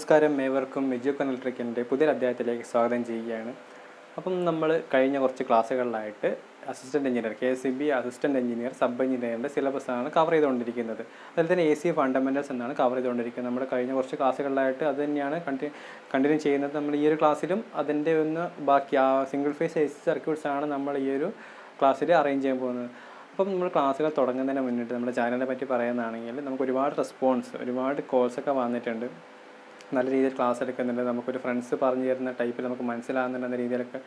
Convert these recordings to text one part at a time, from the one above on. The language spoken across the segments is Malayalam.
നമസ്കാരം, ഏവർക്കും എജ്യൂക്കൺ ഇലക്ട്രിക്കിൻ്റെ പുതിയൊരു അധ്യായത്തിലേക്ക് സ്വാഗതം ചെയ്യുകയാണ്. അപ്പം നമ്മൾ കഴിഞ്ഞ കുറച്ച് ക്ലാസ്സുകളിലായിട്ട് assistant engineer KCB assistant engineer sub എഞ്ചിനീയറിൻ്റെ സിലബസാണ് കവർ ചെയ്തുകൊണ്ടിരിക്കുന്നത്. അതിൽ തന്നെ AC ഫണ്ടമെൻറ്റൽസ് എന്നാണ് കവർ ചെയ്തുകൊണ്ടിരിക്കുന്നത്. നമ്മൾ കഴിഞ്ഞ കുറച്ച് ക്ലാസ്സുകളിലായിട്ട് അത് തന്നെയാണ് കണ്ടിന്യൂ ചെയ്യുന്നത്. നമ്മൾ ഈ ഒരു ക്ലാസ്സിലും അതിൻ്റെ ബാക്കി സിംഗിൾ ഫേസ് AC സർക്യൂട്ട്സ് ആണ് നമ്മൾ ഈ ഒരു ക്ലാസ്സിൽ അറേഞ്ച് ചെയ്യാൻ പോകുന്നത്. അപ്പം നമ്മൾ ക്ലാസ്സുകൾ തുടങ്ങുന്നതിന് മുന്നിട്ട് നമ്മുടെ ചാനലിനെ പറ്റി പറയുന്നതാണെങ്കിൽ നമുക്ക് ഒരുപാട് റെസ്പോൺസ്, ഒരുപാട് കോൾസൊക്കെ വന്നിട്ടുണ്ട്. നല്ല രീതിയിൽ ക്ലാസ് എടുക്കുന്നുണ്ട്, നമുക്കൊരു ഫ്രണ്ട്സ് പറഞ്ഞു തരുന്ന ടൈപ്പിൽ നമുക്ക് മനസ്സിലാകുന്നുണ്ടെന്ന രീതിയിലൊക്കെ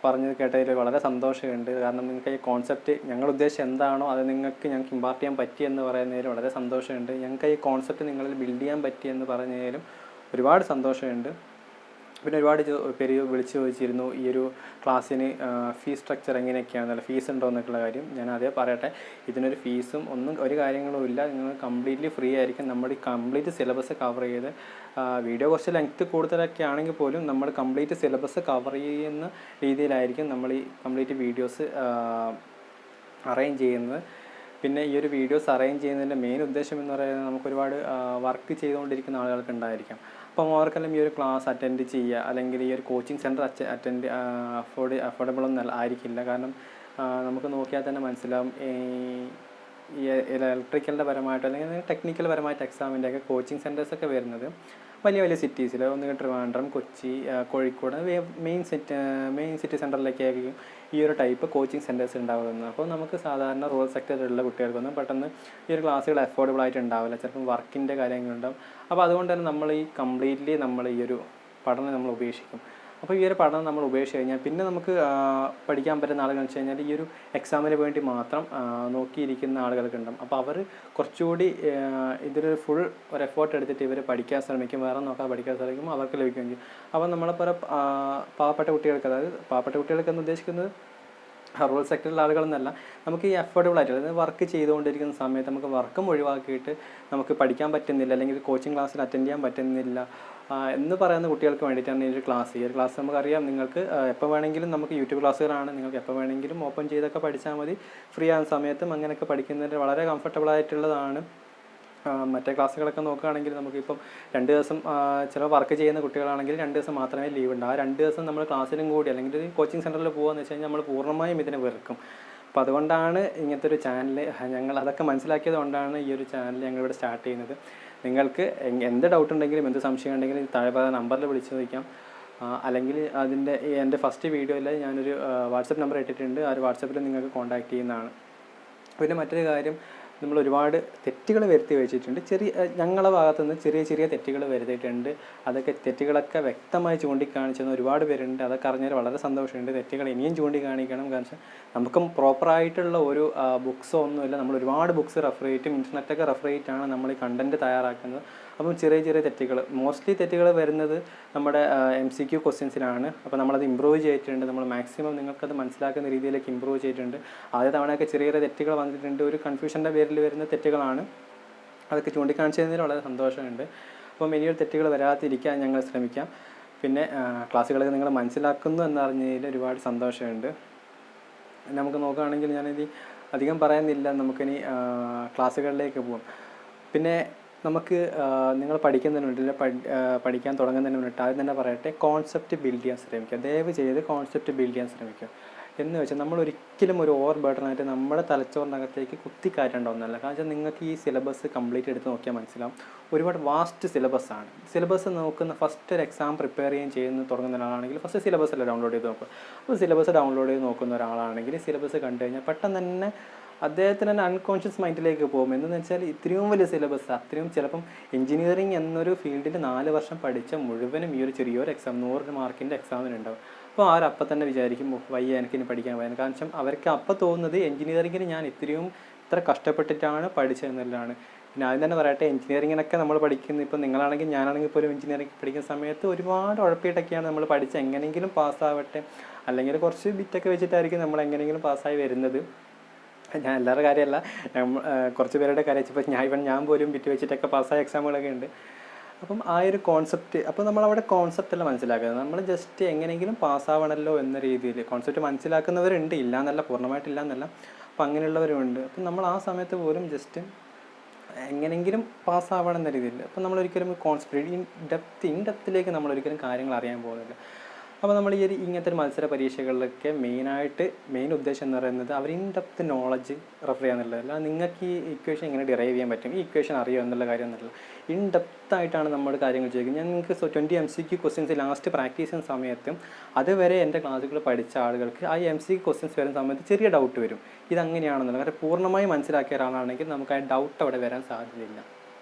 പറഞ്ഞ് കേട്ടതിൽ വളരെ സന്തോഷമുണ്ട്. കാരണം നിങ്ങൾക്ക് ഈ കോൺസെപ്റ്റ് ഞങ്ങൾ ഉദ്ദേശിച്ച് എന്താണോ അത് ഞങ്ങൾക്ക് ഇമ്പാർട്ട് ചെയ്യാൻ പറ്റിയെന്ന് പറയുന്നതിൽ വളരെ സന്തോഷമുണ്ട്. ഞങ്ങൾക്ക് ഈ കോൺസെപ്റ്റ് നിങ്ങളിൽ ബിൽഡ് ചെയ്യാൻ പറ്റിയെന്ന് പറഞ്ഞതിലും ഒരുപാട് സന്തോഷമുണ്ട്. പിന്നെ ഒരുപാട് പേര് വിളിച്ച് ചോദിച്ചിരുന്നു ഈ ഒരു ക്ലാസ്സിന് ഫീസ് സ്ട്രക്ചർ എങ്ങനെയൊക്കെയാണെന്നല്ല, ഫീസ് ഉണ്ടോ എന്നൊക്കെയുള്ള കാര്യം. ഞാൻ അതേ പറയട്ടെ, ഇതിനൊരു ഫീസും ഒരു കാര്യങ്ങളും ഇല്ല. നിങ്ങൾ കംപ്ലീറ്റ്ലി ഫ്രീ ആയിരിക്കും. നമ്മുടെ ഈ കംപ്ലീറ്റ് സിലബസ് കവർ ചെയ്ത് വീഡിയോ കുറച്ച് ലെങ്ത്ത് കൂടുതലൊക്കെ ആണെങ്കിൽ പോലും നമ്മൾ കംപ്ലീറ്റ് സിലബസ് കവർ ചെയ്യുന്ന രീതിയിലായിരിക്കും നമ്മൾ ഈ കംപ്ലീറ്റ് വീഡിയോസ് അറേഞ്ച് ചെയ്യുന്നത്. പിന്നെ ഈ ഒരു വീഡിയോസ് അറേഞ്ച് ചെയ്യുന്നതിൻ്റെ മെയിൻ ഉദ്ദേശം എന്ന് പറയുന്നത് നമുക്കൊരുപാട് വർക്ക് ചെയ്തുകൊണ്ടിരിക്കുന്ന ആളുകൾക്ക് ഉണ്ടായിരിക്കാം. അപ്പം അവർക്കെല്ലാം ഈ ഒരു ക്ലാസ് അറ്റൻഡ് ചെയ്യുക, അല്ലെങ്കിൽ ഈ ഒരു കോച്ചിങ് സെൻറ്റർ അഫോർഡബിൾ ഒന്നും ആയിരിക്കില്ല. കാരണം നമുക്ക് നോക്കിയാൽ തന്നെ മനസ്സിലാവും, ഈ ഇലക്ട്രിക്കലിൻ്റെ പരമായിട്ട് അല്ലെങ്കിൽ ടെക്നിക്കൽ പരമായിട്ട് എക്സാമിൻ്റെയൊക്കെ കോച്ചിങ് സെൻറ്റേഴ്സൊക്കെ വരുന്നത് വലിയ വലിയ സിറ്റീസിൽ, ഒന്നുകിൽ ട്രിവാൻഡ്രം, കൊച്ചി, കോഴിക്കോട് മെയിൻ സിറ്റി സെൻറ്ററിലേക്കായിരിക്കും ഈ ഒരു ടൈപ്പ് കോച്ചിങ് സെൻറ്റേഴ്സ് ഉണ്ടാകുന്നത്. അപ്പോൾ നമുക്ക് സാധാരണ റൂറൽ സെക്ടറിലുള്ള കുട്ടികൾക്കൊന്നും പെട്ടെന്ന് ഈ ഒരു ക്ലാസ്സുകൾ അഫോർഡബിൾ ആയിട്ട് ഉണ്ടാവില്ല. ചിലപ്പം വർക്കിൻ്റെ കാര്യങ്ങളുണ്ടാവും. അപ്പോൾ അതുകൊണ്ട് തന്നെ നമ്മൾ ഈ കംപ്ലീറ്റ്ലി നമ്മൾ ഈ ഒരു പഠനം നമ്മൾ ഉപേക്ഷിക്കും. അപ്പോൾ ഈ ഒരു പഠനം നമ്മൾ ഉപേക്ഷിച്ച് കഴിഞ്ഞാൽ പിന്നെ നമുക്ക് പഠിക്കാൻ പറ്റുന്ന ആളുകൾ വെച്ച് കഴിഞ്ഞാൽ ഈ ഒരു എക്സാമിന് വേണ്ടി മാത്രം നോക്കിയിരിക്കുന്ന ആളുകൾക്ക് ഉണ്ടാകും. അപ്പോൾ അവർ കുറച്ചുകൂടി ഇതിലൊരു ഫുൾ ഒരു എഫേർട്ട് എടുത്തിട്ട് ഇവർ പഠിക്കാൻ ശ്രമിക്കും, വേറെ നോക്കാതെ പഠിക്കാൻ ശ്രമിക്കുമ്പോൾ അവർക്ക് ലഭിക്കുകയും ചെയ്യും. അപ്പോൾ നമ്മളെപ്പോലെ പാവപ്പെട്ട കുട്ടികൾക്ക്, അതായത് പാവപ്പെട്ട കുട്ടികൾക്ക് എന്ന് ഉദ്ദേശിക്കുന്നത് റൂറൽ സെക്ടറിലെ ആളുകളെന്നല്ല, നമുക്ക് ഈ അഫോർഡബിൾ ആയിട്ട്, അതായത് വർക്ക് ചെയ്തുകൊണ്ടിരിക്കുന്ന സമയത്ത് നമുക്ക് വർക്കും ഒഴിവാക്കിയിട്ട് നമുക്ക് പഠിക്കാൻ പറ്റുന്നില്ല, അല്ലെങ്കിൽ കോച്ചിങ് ക്ലാസ്സിൽ അറ്റൻഡ് ചെയ്യാൻ പറ്റുന്നില്ല എന്ന് പറയുന്ന കുട്ടികൾക്ക് വേണ്ടിയിട്ടാണ് ഈ ഒരു ക്ലാസ്. നമുക്കറിയാം, നിങ്ങൾക്ക് എപ്പോൾ വേണമെങ്കിലും നമുക്ക് യൂട്യൂബ് ക്ലാസ്സുകളാണ്, നിങ്ങൾക്ക് എപ്പോൾ വേണമെങ്കിലും ഓപ്പൺ ചെയ്തൊക്കെ പഠിച്ചാൽ മതി. ഫ്രീ ആകുന്ന സമയത്തും അങ്ങനെയൊക്കെ പഠിക്കുന്നതിന് വളരെ കംഫർട്ടബിൾ ആയിട്ടുള്ളതാണ്. മറ്റേ ക്ലാസ്സുകളൊക്കെ നോക്കുകയാണെങ്കിൽ നമുക്കിപ്പം 2 ദിവസം ചില വർക്ക് ചെയ്യുന്ന കുട്ടികളാണെങ്കിൽ 2 ദിവസം മാത്രമേ ലീവ് ഉണ്ട്. ആ 2 ദിവസം നമ്മൾ ക്ലാസ്സിനും കൂടി അല്ലെങ്കിൽ കോച്ചിങ് സെൻറ്ററിൽ പോകുകയെന്ന് വെച്ച് കഴിഞ്ഞാൽ നമ്മൾ പൂർണ്ണമായും ഇതിനെ വെറുക്കും. അപ്പോൾ അതുകൊണ്ടാണ് ഇങ്ങനത്തെ ഒരു ചാനൽ, ഞങ്ങൾ അതൊക്കെ മനസ്സിലാക്കിയത് കൊണ്ടാണ് ഈ ഒരു ചാനൽ ഞങ്ങളിവിടെ സ്റ്റാർട്ട് ചെയ്യുന്നത്. നിങ്ങൾക്ക് എന്ത് ഡൗട്ട് ഉണ്ടെങ്കിലും എന്ത് സംശയം ഉണ്ടെങ്കിലും താഴെ പറയുന്ന നമ്പറിൽ വിളിച്ച് ചോദിക്കാം. അല്ലെങ്കിൽ എൻ്റെ ഫസ്റ്റ് വീഡിയോയിൽ ഞാനൊരു വാട്സപ്പ് നമ്പർ ഇട്ടിട്ടുണ്ട്. ആ ഒരു വാട്സപ്പിൽ നിങ്ങൾക്ക് കോൺടാക്റ്റ് ചെയ്യുന്നതാണ്. പിന്നെ മറ്റൊരു കാര്യം, നമ്മൾ ഒരുപാട് തെറ്റുകൾ വരുത്തി വെച്ചിട്ടുണ്ട്. ഞങ്ങളുടെ ഭാഗത്തുനിന്ന് ചെറിയ തെറ്റുകൾ വരുത്തിയിട്ടുണ്ട്. അതൊക്കെ തെറ്റുകളൊക്കെ വ്യക്തമായി ചൂണ്ടിക്കാണിച്ചെന്ന് ഒരുപാട് പേരുണ്ട്. അതൊക്കെ അറിഞ്ഞാൽ വളരെ സന്തോഷമുണ്ട്. തെറ്റുകൾ ഇനിയും ചൂണ്ടിക്കാണിക്കണം. കാരണം നമുക്കും പ്രോപ്പറായിട്ടുള്ള ഒരു ബുക്സോ ഒന്നുമില്ല. നമ്മൾ ഒരുപാട് ബുക്സ് റെഫർ ചെയ്തിട്ടും ഇൻ്റർനെറ്റൊക്കെ റെഫർ ചെയ്തിട്ടാണ് നമ്മൾ ഈ കണ്ടൻറ്റ് തയ്യാറാക്കുന്നത്. അപ്പം ചെറിയ തെറ്റുകൾ, മോസ്റ്റ്ലി തെറ്റുകൾ വരുന്നത് നമ്മുടെ MCQ ക്വസ്റ്റ്യൻസിലാണ്. അപ്പോൾ നമ്മളത് ഇമ്പ്രൂവ് ചെയ്തിട്ടുണ്ട്. നമ്മൾ മാക്സിമം നിങ്ങൾക്കത് മനസ്സിലാക്കുന്ന രീതിയിലേക്ക് ഇമ്പ്രൂവ് ചെയ്തിട്ടുണ്ട്. ആദ്യ തവണയൊക്കെ ചെറിയ തെറ്റുകൾ വന്നിട്ടുണ്ട്. ഒരു കൺഫ്യൂഷൻ്റെ പേരിൽ വരുന്ന തെറ്റുകളാണ്. അതൊക്കെ ചൂണ്ടിക്കാണിച്ചതിൽ വളരെ സന്തോഷമുണ്ട്. അപ്പം ഇനിയൊരു തെറ്റുകൾ വരാതിരിക്കാൻ ഞങ്ങൾ ശ്രമിക്കാം. പിന്നെ ക്ലാസ്സുകളൊക്കെ നിങ്ങൾ മനസ്സിലാക്കുന്നു എന്നറിഞ്ഞതിൽ ഒരുപാട് സന്തോഷമുണ്ട്. നമുക്ക് നോക്കുകയാണെങ്കിൽ ഞാനിത് അധികം പറയുന്നില്ല, നമുക്കിനി ക്ലാസ്സുകളിലേക്ക് പോകാം. പിന്നെ നമുക്ക് നിങ്ങൾ പഠിക്കാൻ തുടങ്ങുന്നതിന് മുന്നിട്ട് ആദ്യം തന്നെ പറയട്ടെ, കോൺസെപ്റ്റ് ബിൽഡ് ചെയ്യാൻ ശ്രമിക്കുക. ദയവ് ചെയ്ത് കോൺസെപ്റ്റ് ബിൽഡ് ചെയ്യാൻ ശ്രമിക്കുക. എന്ന് വെച്ചാൽ നമ്മൾ ഒരിക്കലും ഒരു ഓവർ ബർഡനായിട്ട് നമ്മുടെ തലച്ചോറിനകത്തേക്ക് കുത്തിക്കയറ്റേണ്ടതൊന്നുമല്ല. കാരണം നിങ്ങൾക്ക് ഈ സിലബസ് കംപ്ലീറ്റ് എടുത്ത് നോക്കിയാൽ മനസ്സിലാവും, ഒരുപാട് വാസ്റ്റ് സിലബസാണ്. സിലബസ് നോക്കുന്ന ഫസ്റ്റ് ഒരു എക്സാം പ്രിപ്പയർ തുടങ്ങുന്ന ഒരാളാണെങ്കിൽ ഫസ്റ്റ് സിലബസ് അല്ല ഡൗൺലോഡ് ചെയ്ത് നോക്കുക. അപ്പോൾ സിലബസ് ഡൗൺലോഡ് ചെയ്ത് നോക്കുന്ന ഒരാളാണെങ്കിൽ സിലബസ് കണ്ടു കഴിഞ്ഞാൽ പെട്ടെന്ന് തന്നെ അദ്ദേഹത്തിന് തന്നെ അൺകോൺഷ്യസ് മൈൻഡിലേക്ക് പോകും. എന്ന് വെച്ചാൽ ഇത്രയും വലിയ സിലബസ്, അത്രയും ചിലപ്പം എഞ്ചിനീയറിംഗ് എന്നൊരു ഫീൽഡിൽ 4 വർഷം പഠിച്ച മുഴുവനും ഈ ഒരു ചെറിയൊരു എക്സാം 100 മാർക്കിൻ്റെ എക്സാമിനുണ്ടാവും. അപ്പോൾ അവരപ്പം തന്നെ വിചാരിക്കും, വയ്യ എനിക്കിനി പഠിക്കാൻ വയ്യ. കാരണം അവർക്ക് അപ്പം തോന്നുന്നത് എഞ്ചിനീയറിങ്ങിന് ഞാൻ ഇത്ര കഷ്ടപ്പെട്ടിട്ടാണ് പഠിച്ചതെന്നുള്ളതാണ്. പിന്നെ ആദ്യം തന്നെ പറയട്ടെ, എഞ്ചിനീയറിങ്ങിനൊക്കെ നമ്മൾ പഠിക്കുന്നത്, ഇപ്പോൾ നിങ്ങളാണെങ്കിൽ ഞാനാണെങ്കിൽ ഇപ്പോൾ ഒരു എഞ്ചിനീയറിംഗ് പഠിക്കുന്ന സമയത്ത് ഒരുപാട് ഉഴപ്പിയിട്ടൊക്കെയാണ് നമ്മൾ പഠിച്ച് എങ്ങനെയെങ്കിലും പാസ്സാവട്ടെ, അല്ലെങ്കിൽ കുറച്ച് ബിറ്റൊക്കെ വെച്ചിട്ടായിരിക്കും നമ്മൾ എങ്ങനെയെങ്കിലും പാസ്സായി വരുന്നത്. ഞാൻ എല്ലാവരുടെ കാര്യമല്ല, കുറച്ച് പേരുടെ കാര്യം വെച്ചപ്പോൾ ഞാൻ പോലും ബിറ്റ് വെച്ചിട്ടൊക്കെ പാസ്സായ എക്സാമുകളൊക്കെ ഉണ്ട്. അപ്പം ആ ഒരു കോൺസെപ്റ്റ്, അപ്പോൾ നമ്മളവിടെ കോൺസെപ്റ്റല്ല മനസ്സിലാക്കുന്നത്, നമ്മൾ ജസ്റ്റ് എങ്ങനെയെങ്കിലും പാസ്സാവണമല്ലോ എന്ന രീതിയിൽ കോൺസെപ്റ്റ് മനസ്സിലാക്കുന്നവരുണ്ട്, ഇല്ല എന്നല്ല, പൂർണ്ണമായിട്ടില്ല എന്നല്ല. അപ്പോൾ അങ്ങനെയുള്ളവരുമുണ്ട്. അപ്പം നമ്മൾ ആ സമയത്ത് പോലും ജസ്റ്റ് എങ്ങനെയെങ്കിലും പാസ്സാവണം എന്ന രീതിയിൽ. അപ്പോൾ നമ്മളൊരിക്കലും കോൺസെൻട്രേറ്റ് ഇൻ ഡെപ്തിലേക്ക് നമ്മളൊരിക്കലും കാര്യങ്ങൾ അറിയാൻ പോകുന്നില്ല. അപ്പോൾ നമ്മൾ ഈ ഇങ്ങനത്തെ ഒരു മത്സര പരീക്ഷകളിലൊക്കെ മെയിൻ ഉദ്ദേശം എന്ന് പറയുന്നത് അവർ ഇൻ ഡെപ്ത് നോളജ് റെഫർ ചെയ്യാന്നുള്ളത്. അല്ല നിങ്ങൾക്ക് ഈ ഇക്വേഷൻ എങ്ങനെ ഡിറൈവ് ചെയ്യാൻ പറ്റും, ഈ ഇക്വേഷൻ അറിയോ എന്നുള്ള കാര്യം എന്നല്ല. ഇൻ ഡെപ്തായിട്ടാണ് നമ്മൾ കാര്യങ്ങൾ ചെയ്യുന്നത്. ഞാൻ നിങ്ങൾക്ക് 20 MCQ ക്വസ്റ്റ്യൻസ് ലാസ്റ്റ് പ്രാക്ടീസ് ചെയ്യുന്ന സമയത്തും അതുവരെ എൻ്റെ ക്ലാസ്സുകൾ പഠിച്ച ആളുകൾക്ക് ആ MCQ ക്വസ്റ്റ്യൻസ് വരുന്ന സമയത്ത് ചെറിയ ഡൗട്ട് വരും, ഇതങ്ങനെയാണെന്നുള്ളത്. കാരണം പൂർണ്ണമായി മനസ്സിലാക്കിയ ഒരാളാണെങ്കിൽ നമുക്ക് ആ ഡൗട്ട് അവിടെ വരാൻ സാധ്യതയില്ല.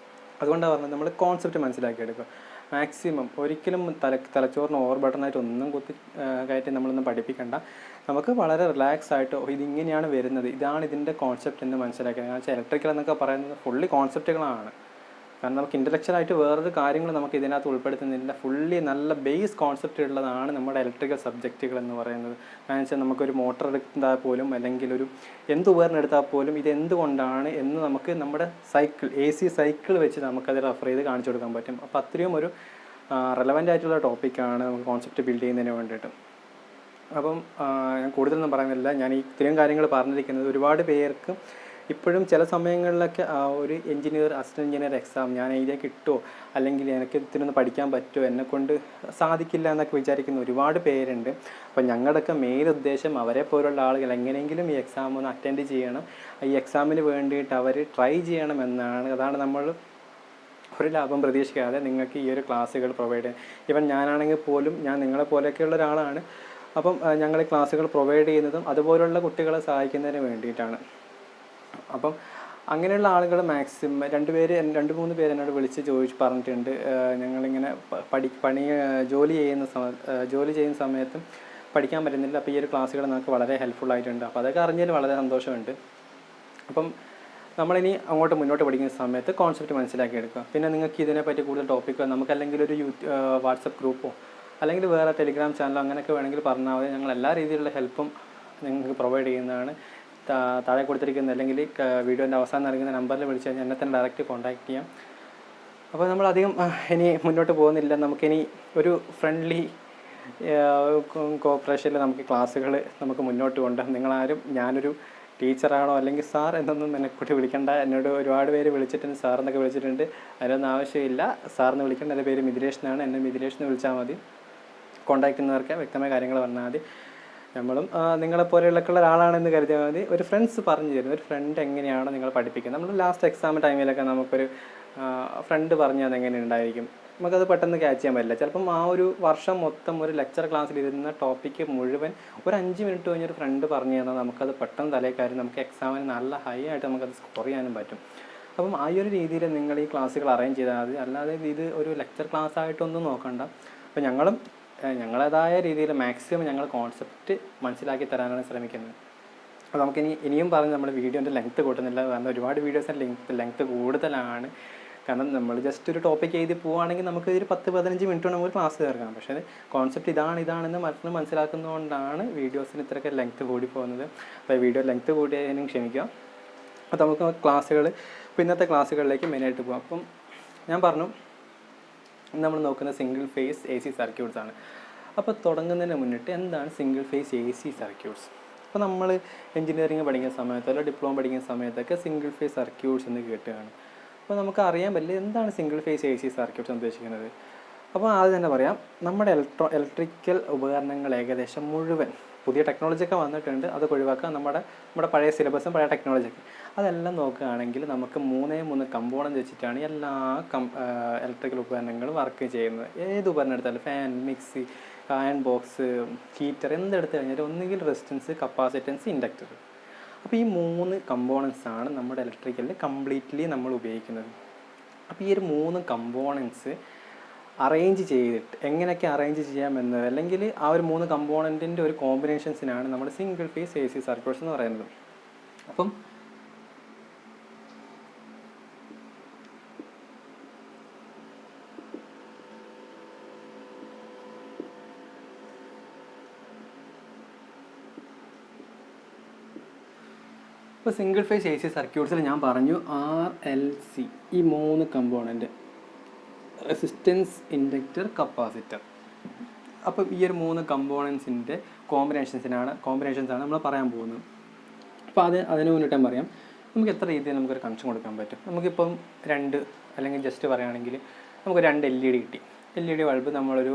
അതുകൊണ്ടാണ് പറഞ്ഞത് നമ്മൾ കോൺസെപ്റ്റ് മനസ്സിലാക്കിയെടുക്കുക. മാക്സിമം ഒരിക്കലും തലച്ചോറിന് ഓവർ ബട്ടണായിട്ട് ഒന്നും കുത്തി കയറ്റി നമ്മളൊന്നും പഠിപ്പിക്കേണ്ട. നമുക്ക് വളരെ റിലാക്സ് ആയിട്ട് ഇതിങ്ങനെയാണ് വരുന്നത്, ഇതാണ് ഇതിൻ്റെ കോൺസെപ്റ്റ് എന്ന് മനസ്സിലാക്കിയത്. കാരണം വെച്ചാൽ ഇലക്ട്രിക്കൽ എന്നൊക്കെ പറയുന്നത് ഫുള്ളി കോൺസെപ്റ്റുകളാണ്. കാരണം നമുക്ക് ഇൻ്റലക്ച്വലായിട്ട് വേറൊരു കാര്യങ്ങൾ നമുക്ക് ഇതിനകത്ത് ഉൾപ്പെടുത്തുന്നില്ല. ഫുള്ളി നല്ല ബേസ് കോൺസെപ്റ്റ് ഉള്ളതാണ് നമ്മുടെ ഇലക്ട്രിക്കൽ സബ്ജക്റ്റുകൾ എന്ന് പറയുന്നത്. കാരണം വെച്ചാൽ നമുക്കൊരു മോട്ടർ എടുത്താൽ പോലും അല്ലെങ്കിൽ ഒരു എന്ത് ഉപകരണം എടുത്താൽ പോലും ഇതെന്തുകൊണ്ടാണ് എന്ന് നമുക്ക് നമ്മുടെ സൈക്കിൾ AC സൈക്കിൾ വെച്ച് നമുക്കത് റെഫർ ചെയ്ത് കാണിച്ചു കൊടുക്കാൻ പറ്റും. അപ്പോൾ അത്രയും ഒരു റെലവൻ്റ് ആയിട്ടുള്ള ടോപ്പിക്കാണ് നമുക്ക് കോൺസെപ്റ്റ് ബിൽഡ് ചെയ്യുന്നതിന് വേണ്ടിയിട്ട്. അപ്പം ഞാൻ കൂടുതലൊന്നും പറയുന്നില്ല. ഞാൻ ഈ ഇത്രയും കാര്യങ്ങൾ പറഞ്ഞിരിക്കുന്നത് ഒരുപാട് പേർക്ക് ഇപ്പോഴും ചില സമയങ്ങളിലൊക്കെ ആ ഒരു അസിസ്റ്റൻറ്റ് എഞ്ചിനീയർ എക്സാം ഞാൻ എഴുതിയാൽ കിട്ടുമോ, അല്ലെങ്കിൽ എനിക്ക് ഇതിനൊന്ന് പഠിക്കാൻ പറ്റുമോ, എന്നെക്കൊണ്ട് സാധിക്കില്ല എന്നൊക്കെ വിചാരിക്കുന്ന ഒരുപാട് പേരുണ്ട്. അപ്പോൾ ഞങ്ങളുടെയൊക്കെ മെയിൻ ഉദ്ദേശം അവരെ പോലുള്ള ആളുകൾ എങ്ങനെയെങ്കിലും ഈ എക്സാം ഒന്ന് അറ്റൻഡ് ചെയ്യണം, ഈ എക്സാമിന് വേണ്ടിയിട്ട് അവർ ട്രൈ ചെയ്യണം എന്നാണ്. അതാണ് നമ്മൾ ഒരു ലാഭം പ്രതീക്ഷിക്കാതെ നിങ്ങൾക്ക് ഈ ഒരു ക്ലാസ്സുകൾ പ്രൊവൈഡ് ചെയ്യാം. ഈവൻ ഞാനാണെങ്കിൽ പോലും ഞാൻ നിങ്ങളെ പോലെയൊക്കെയുള്ള ഒരാളാണ്. അപ്പം ഞങ്ങൾ ഈ ക്ലാസ്സുകൾ പ്രൊവൈഡ് ചെയ്യുന്നതും അതുപോലുള്ള കുട്ടികളെ സഹായിക്കുന്നതിന് വേണ്ടിയിട്ടാണ്. അപ്പം അങ്ങനെയുള്ള ആളുകൾ മാക്സിമം 2-3 പേര് എന്നോട് വിളിച്ച് പറഞ്ഞിട്ടുണ്ട്, ഞങ്ങളിങ്ങനെ ജോലി ചെയ്യുന്ന സമയത്തും പഠിക്കാൻ പറ്റുന്നില്ല, അപ്പോൾ ഈ ഒരു ക്ലാസ്സുകൾ നമുക്ക് വളരെ ഹെൽപ്ഫുൾ ആയിട്ടുണ്ട്. അപ്പോൾ അതൊക്കെ അറിഞ്ഞതിൽ വളരെ സന്തോഷമുണ്ട്. അപ്പം നമ്മളിനി അങ്ങോട്ട് മുന്നോട്ട് പഠിക്കുന്ന സമയത്ത് കോൺസെപ്റ്റ് മനസ്സിലാക്കി എടുക്കുക. പിന്നെ നിങ്ങൾക്ക് ഇതിനെപ്പറ്റി കൂടുതൽ ടോപ്പിക്കോ നമുക്കല്ലെങ്കിൽ ഒരു വാട്സപ്പ് ഗ്രൂപ്പോ അല്ലെങ്കിൽ വേറെ ടെലിഗ്രാം ചാനലോ അങ്ങനെയൊക്കെ വേണമെങ്കിൽ പറഞ്ഞാൽ മതി. ഞങ്ങൾ എല്ലാ രീതിയിലുള്ള ഹെൽപ്പും നിങ്ങൾക്ക് പ്രൊവൈഡ് ചെയ്യുന്നതാണ്. താഴെ കൊടുത്തിരിക്കുന്ന അല്ലെങ്കിൽ വീഡിയോൻ്റെ അവസാനം നൽകുന്ന നമ്പറിൽ വിളിച്ച് കഴിഞ്ഞാൽ എന്നെ തന്നെ ഡയറക്റ്റ് കോൺടാക്റ്റ് ചെയ്യാം. അപ്പോൾ നമ്മളധികം ഇനി മുന്നോട്ട് പോകുന്നില്ല. നമുക്കിനി ഒരു ഫ്രണ്ട്ലി കോപ്പറേഷനിൽ നമുക്ക് ക്ലാസ്സുകൾ നമുക്ക് മുന്നോട്ട് കൊണ്ടുപോകാം. നിങ്ങളാരും ഞാനൊരു ടീച്ചറാണോ അല്ലെങ്കിൽ സാർ എന്നൊന്നും എന്നെക്കൂട്ടി വിളിക്കേണ്ട. എന്നോട് ഒരുപാട് പേര് വിളിച്ചിട്ടുണ്ട്, സാർ എന്നൊക്കെ വിളിച്ചിട്ടുണ്ട്. അതിനൊന്നും ആവശ്യമില്ല. സാറിന് വിളിക്കേണ്ട. എൻ്റെ പേര് മിഥിലേഷ് എന്നാണ്. എന്നെ മിഥിലേഷ് എന്ന് വിളിച്ചാൽ മതി. കോൺടാക്ട് ചെയ്യുന്നവർക്ക് വ്യക്തമായ കാര്യങ്ങൾ പറഞ്ഞാൽ മതി. നമ്മളും നിങ്ങളെപ്പോലെയുള്ള ഒരാളാണെന്ന് കരുതിയാൽ മതി. ഒരു ഫ്രണ്ട്സ് പറഞ്ഞു തരുന്നു, ഒരു ഫ്രണ്ട് എങ്ങനെയാണോ നിങ്ങൾ പഠിപ്പിക്കുന്നത്. നമ്മൾ ലാസ്റ്റ് എക്സാം ടൈമിലൊക്കെ നമുക്കൊരു ഫ്രണ്ട് പറഞ്ഞാൽ അതെങ്ങനെ ഉണ്ടായിരിക്കും, നമുക്കത് പെട്ടെന്ന് ക്യാച്ച് ചെയ്യാൻ പറ്റില്ല. ചിലപ്പം ആ ഒരു വർഷം മൊത്തം ഒരു ലെക്ചർ ക്ലാസ്സിലിരുന്ന ടോപ്പിക്ക് മുഴുവൻ ഒരു 5 മിനിറ്റ് കഴിഞ്ഞൊരു ഫ്രണ്ട് പറഞ്ഞു തന്നാൽ നമുക്കത് പെട്ടെന്ന് തലേക്കാര്യം നമുക്ക് എക്സാമിന് നല്ല ഹൈ ആയിട്ട് നമുക്കത് സ്കോർ ചെയ്യാനും പറ്റും. അപ്പം ആ ഒരു രീതിയിൽ നിങ്ങൾ ഈ ക്ലാസ്സുകൾ അറേഞ്ച് ചെയ്താൽ മതി. അല്ലാതെ ഇത് ഒരു ലെക്ചർ ക്ലാസ് ആയിട്ടൊന്നും നോക്കണ്ട. അപ്പോൾ ഞങ്ങളേതായ രീതിയിൽ മാക്സിമം ഞങ്ങൾ കോൺസെപ്റ്റ് മനസ്സിലാക്കി തരാനാണ് ശ്രമിക്കുന്നത്. അപ്പോൾ ഇനിയും പറഞ്ഞ് നമ്മൾ വീഡിയോൻ്റെ ലെങ്ത്ത് കൂട്ടുന്നില്ല. കാരണം ഒരുപാട് വീഡിയോസിൻ്റെ ലെങ്ത്ത് കൂടുതലാണ്. കാരണം നമ്മൾ ജസ്റ്റ് ഒരു ടോപ്പിക്ക് എഴുതി പോവുകയാണെങ്കിൽ നമുക്ക് ഒരു 10-15 മിനിറ്റ് കൊണ്ട് നമുക്ക് ക്ലാസ് തീർക്കാം. പക്ഷേ കോൺസെപ്റ്റ് ഇതാണെന്ന് മറ്റൊന്ന് മനസ്സിലാക്കുന്നതുകൊണ്ടാണ് വീഡിയോസിന് ഇത്രയൊക്കെ ലെങ്ത്ത് കൂടി പോകുന്നത്. അപ്പോൾ വീഡിയോ ലെങ്ത്ത് കൂടിയതിനും ക്ഷമിക്കാം. അപ്പോൾ നമുക്ക് ക്ലാസ്സുകൾ ഇന്നത്തെ ക്ലാസ്സുകളിലേക്ക് മെയിനായിട്ട് പോകാം. അപ്പം ഞാൻ പറഞ്ഞു നമ്മൾ നോക്കുന്ന സിംഗിൾ ഫേസ് AC സർക്യൂട്ട്സ് ആണ്. അപ്പോൾ തുടങ്ങുന്നതിന് മുന്നിട്ട് എന്താണ് സിംഗിൾ ഫേസ് AC സർക്യൂട്ട്സ്? അപ്പോൾ നമ്മൾ എഞ്ചിനീയറിംഗ് പഠിക്കുന്ന സമയത്തോ അല്ലെങ്കിൽ ഡിപ്ലോമ പഠിക്കുന്ന സമയത്തൊക്കെ സിംഗിൾ ഫേസ് സർക്യൂട്ട്സ് എന്ന് കേട്ടുകയാണ്. അപ്പോൾ നമുക്ക് അറിയാൻ പറ്റില്ല എന്താണ് സിംഗിൾ ഫേസ് AC സർക്യൂട്ട്സ് ഉദ്ദേശിക്കുന്നത്. അപ്പോൾ ആദ്യം തന്നെ പറയാം, നമ്മുടെ ഇലക്ട്രിക്കൽ ഉപകരണങ്ങൾ ഏകദേശം മുഴുവൻ പുതിയ ടെക്നോളജിയൊക്കെ വന്നിട്ടുണ്ട്, അതൊക്കെ ഒഴിവാക്കുക. നമ്മുടെ പഴയ സിലബസും പഴയ ടെക്നോളജിയൊക്കെ അതെല്ലാം നോക്കുകയാണെങ്കിൽ നമുക്ക് 3 കമ്പോണൻറ്റ് വെച്ചിട്ടാണ് എല്ലാ ഇലക്ട്രിക്കൽ ഉപകരണങ്ങളും വർക്ക് ചെയ്യുന്നത്. ഏത് ഉപകരണം എടുത്താലും fan, mixie, iron box, heater എന്തെടുത്ത് കഴിഞ്ഞാൽ ഒന്നുകിൽ റെസിസ്റ്റൻസ്, കപ്പാസിറ്റൻസ്, ഇൻഡക്ടർ. അപ്പോൾ ഈ 3 കമ്പോണൻസാണ് നമ്മുടെ ഇലക്ട്രിക്കലിൽ കംപ്ലീറ്റ്ലി നമ്മൾ ഉപയോഗിക്കുന്നത്. അപ്പോൾ ഈ ഒരു 3 കമ്പോണൻസ് അറേഞ്ച് ചെയ്തിട്ട് എങ്ങനെയൊക്കെ അറേഞ്ച് ചെയ്യാമെന്നത്, അല്ലെങ്കിൽ ആ ഒരു 3 കമ്പോണൻറ്റിൻ്റെ ഒരു കോമ്പിനേഷൻസിനാണ് നമ്മൾ സിംഗിൾ ഫേസ് AC സർക്യൂട്ട്സ് എന്ന് പറയുന്നത്. അപ്പം സിംഗിൾ ഫേസ് AC സർക്യൂട്ട്സിൽ ഞാൻ പറഞ്ഞു RLC, ഈ 3 കമ്പോണൻറ്റ് റെസിസ്റ്റൻസ്, ഇൻഡക്ടർ, കപ്പാസിറ്റർ. അപ്പം ഈ ഒരു 3 കമ്പോണൻസിൻ്റെ കോമ്പിനേഷൻസാണ് നമ്മൾ പറയാൻ പോകുന്നത്. അപ്പോൾ അതിന് മുന്നിട്ട് ഞാൻ പറയാം, നമുക്ക് എത്ര രീതിയിൽ നമുക്കൊരു കണക്ഷൻ കൊടുക്കാൻ പറ്റും? നമുക്കിപ്പം 2 അല്ലെങ്കിൽ ജസ്റ്റ് പറയുകയാണെങ്കിൽ നമുക്ക് 2 LED കിട്ടി. LED ബൾബ് നമ്മളൊരു